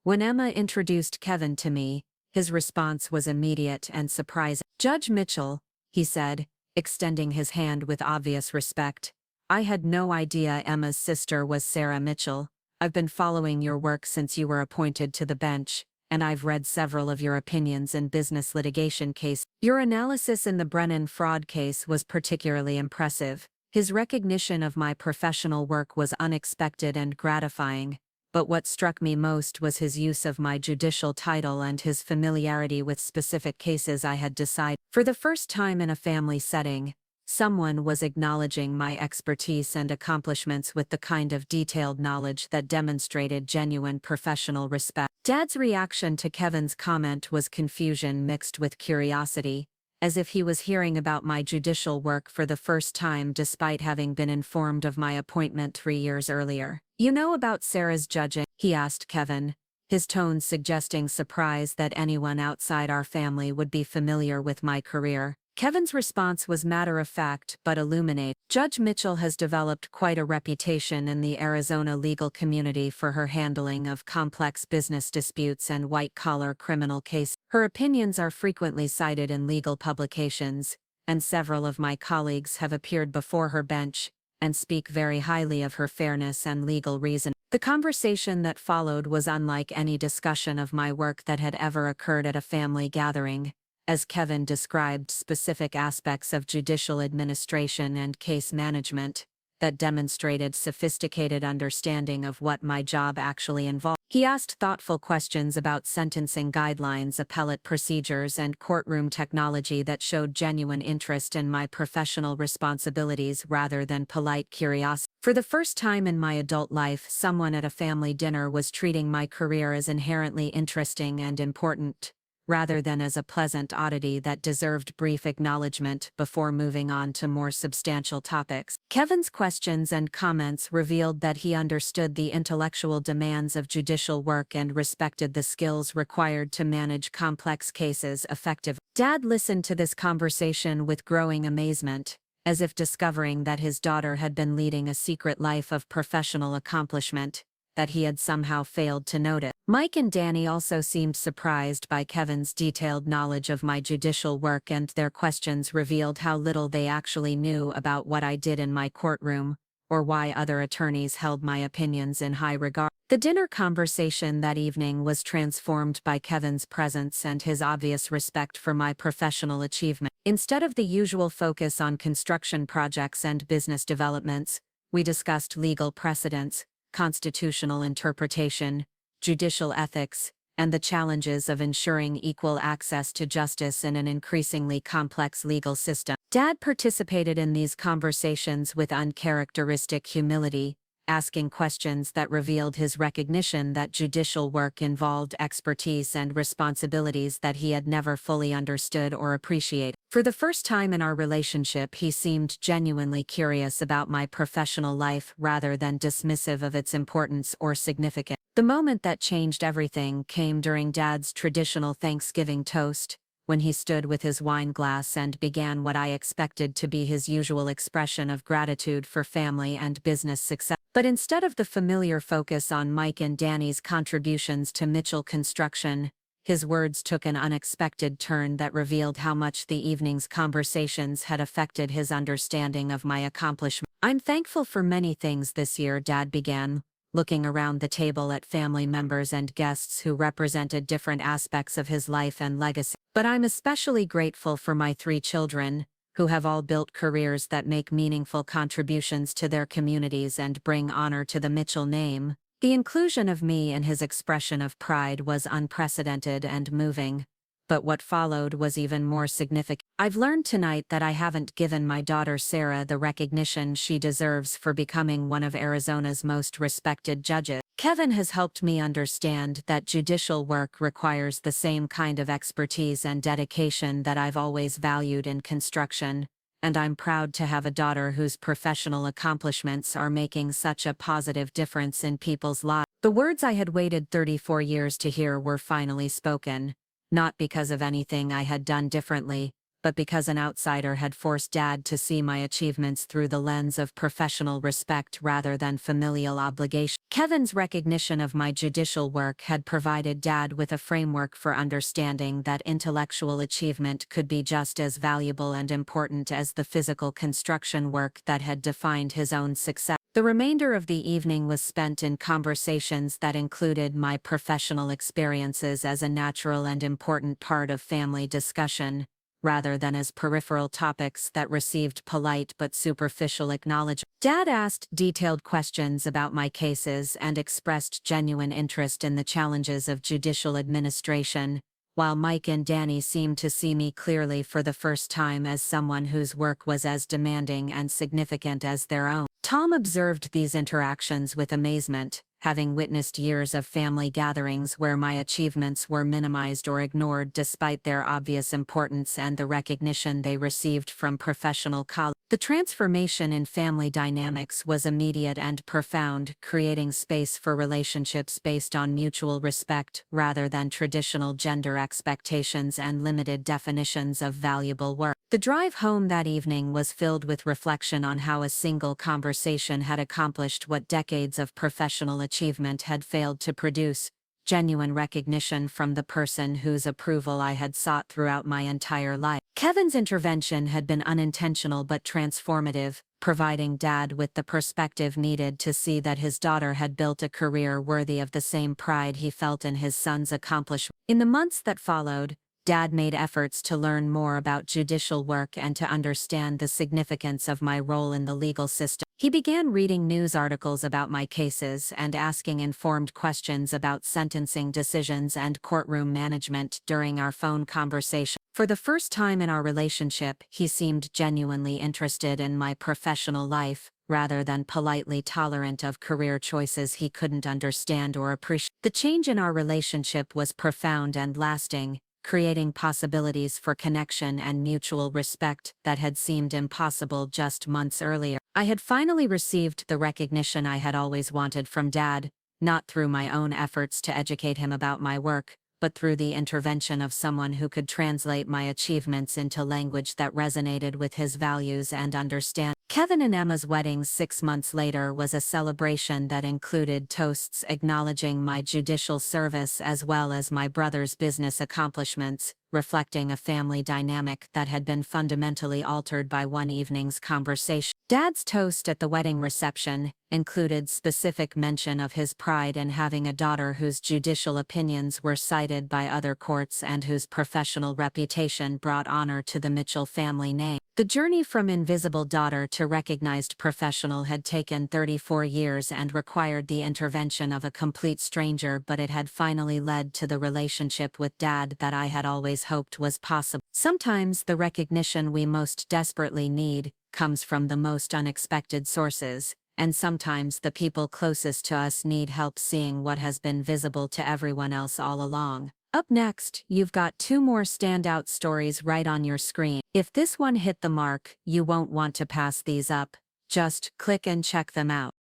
When Emma introduced Kevin to me, his response was immediate and surprising. "Judge Mitchell," he said, extending his hand with obvious respect. "I had no idea Emma's sister was Sarah Mitchell. I've been following your work since you were appointed to the bench, and I've read several of your opinions in business litigation cases. Your analysis in the Brennan fraud case was particularly impressive." His recognition of my professional work was unexpected and gratifying, but what struck me most was his use of my judicial title and his familiarity with specific cases I had decided. For the first time in a family setting, someone was acknowledging my expertise and accomplishments with the kind of detailed knowledge that demonstrated genuine professional respect. Dad's reaction to Kevin's comment was confusion mixed with curiosity, as if he was hearing about my judicial work for the first time despite having been informed of my appointment 3 years earlier. "You know about Sarah's judging?" he asked Kevin, his tone suggesting surprise that anyone outside our family would be familiar with my career. Kevin's response was matter-of-fact but illuminating. "Judge Mitchell has developed quite a reputation in the Arizona legal community for her handling of complex business disputes and white-collar criminal cases. Her opinions are frequently cited in legal publications, and several of my colleagues have appeared before her bench and speak very highly of her fairness and legal reasoning." The conversation that followed was unlike any discussion of my work that had ever occurred at a family gathering, as Kevin described specific aspects of judicial administration and case management that demonstrated sophisticated understanding of what my job actually involved. He asked thoughtful questions about sentencing guidelines, appellate procedures, and courtroom technology that showed genuine interest in my professional responsibilities rather than polite curiosity. For the first time in my adult life, someone at a family dinner was treating my career as inherently interesting and important, rather than as a pleasant oddity that deserved brief acknowledgement before moving on to more substantial topics. Kevin's questions and comments revealed that he understood the intellectual demands of judicial work and respected the skills required to manage complex cases effectively. Dad listened to this conversation with growing amazement, as if discovering that his daughter had been leading a secret life of professional accomplishment that he had somehow failed to notice. Mike and Danny also seemed surprised by Kevin's detailed knowledge of my judicial work, and their questions revealed how little they actually knew about what I did in my courtroom, or why other attorneys held my opinions in high regard. The dinner conversation that evening was transformed by Kevin's presence and his obvious respect for my professional achievement. Instead of the usual focus on construction projects and business developments, we discussed legal precedents, constitutional interpretation, judicial ethics, and the challenges of ensuring equal access to justice in an increasingly complex legal system. Dad participated in these conversations with uncharacteristic humility, asking questions that revealed his recognition that judicial work involved expertise and responsibilities that he had never fully understood or appreciated. For the first time in our relationship, he seemed genuinely curious about my professional life rather than dismissive of its importance or significance. The moment that changed everything came during Dad's traditional Thanksgiving toast, when he stood with his wine glass and began what I expected to be his usual expression of gratitude for family and business success. But instead of the familiar focus on Mike and Danny's contributions to Mitchell Construction, his words took an unexpected turn that revealed how much the evening's conversations had affected his understanding of my accomplishment. "I'm thankful for many things this year," Dad began, looking around the table at family members and guests who represented different aspects of his life and legacy. "But I'm especially grateful for my 3 children, who have all built careers that make meaningful contributions to their communities and bring honor to the Mitchell name." The inclusion of me in his expression of pride was unprecedented and moving, but what followed was even more significant. "I've learned tonight that I haven't given my daughter Sarah the recognition she deserves for becoming one of Arizona's most respected judges. Kevin has helped me understand that judicial work requires the same kind of expertise and dedication that I've always valued in construction, and I'm proud to have a daughter whose professional accomplishments are making such a positive difference in people's lives." The words I had waited 34 years to hear were finally spoken, not because of anything I had done differently, but because an outsider had forced Dad to see my achievements through the lens of professional respect rather than familial obligation. Kevin's recognition of my judicial work had provided Dad with a framework for understanding that intellectual achievement could be just as valuable and important as the physical construction work that had defined his own success. The remainder of the evening was spent in conversations that included my professional experiences as a natural and important part of family discussion, rather than as peripheral topics that received polite but superficial acknowledgement. Dad asked detailed questions about my cases and expressed genuine interest in the challenges of judicial administration, while Mike and Danny seemed to see me clearly for the first time as someone whose work was as demanding and significant as their own. Tom observed these interactions with amazement, having witnessed years of family gatherings where my achievements were minimized or ignored despite their obvious importance and the recognition they received from professional colleagues. The transformation in family dynamics was immediate and profound, creating space for relationships based on mutual respect rather than traditional gender expectations and limited definitions of valuable work. The drive home that evening was filled with reflection on how a single conversation had accomplished what decades of professional achievement had failed to produce: genuine recognition from the person whose approval I had sought throughout my entire life. Kevin's intervention had been unintentional but transformative, providing Dad with the perspective needed to see that his daughter had built a career worthy of the same pride he felt in his son's accomplishment. In the months that followed, Dad made efforts to learn more about judicial work and to understand the significance of my role in the legal system. He began reading news articles about my cases and asking informed questions about sentencing decisions and courtroom management during our phone conversation. For the first time in our relationship, he seemed genuinely interested in my professional life, rather than politely tolerant of career choices he couldn't understand or appreciate. The change in our relationship was profound and lasting, creating possibilities for connection and mutual respect that had seemed impossible just months earlier. I had finally received the recognition I had always wanted from Dad, not through my own efforts to educate him about my work, but through the intervention of someone who could translate my achievements into language that resonated with his values and understanding. Kevin and Emma's wedding 6 months later was a celebration that included toasts acknowledging my judicial service as well as my brother's business accomplishments, reflecting a family dynamic that had been fundamentally altered by one evening's conversation. Dad's toast at the wedding reception included specific mention of his pride in having a daughter whose judicial opinions were cited by other courts and whose professional reputation brought honor to the Mitchell family name. The journey from invisible daughter to recognized professional had taken 34 years and required the intervention of a complete stranger, but it had finally led to the relationship with Dad that I had always hoped was possible. Sometimes the recognition we most desperately need comes from the most unexpected sources, and sometimes the people closest to us need help seeing what has been visible to everyone else all along. Up next, you've got 2 more standout stories right on your screen. If this one hit the mark, you won't want to pass these up. Just click and check them out.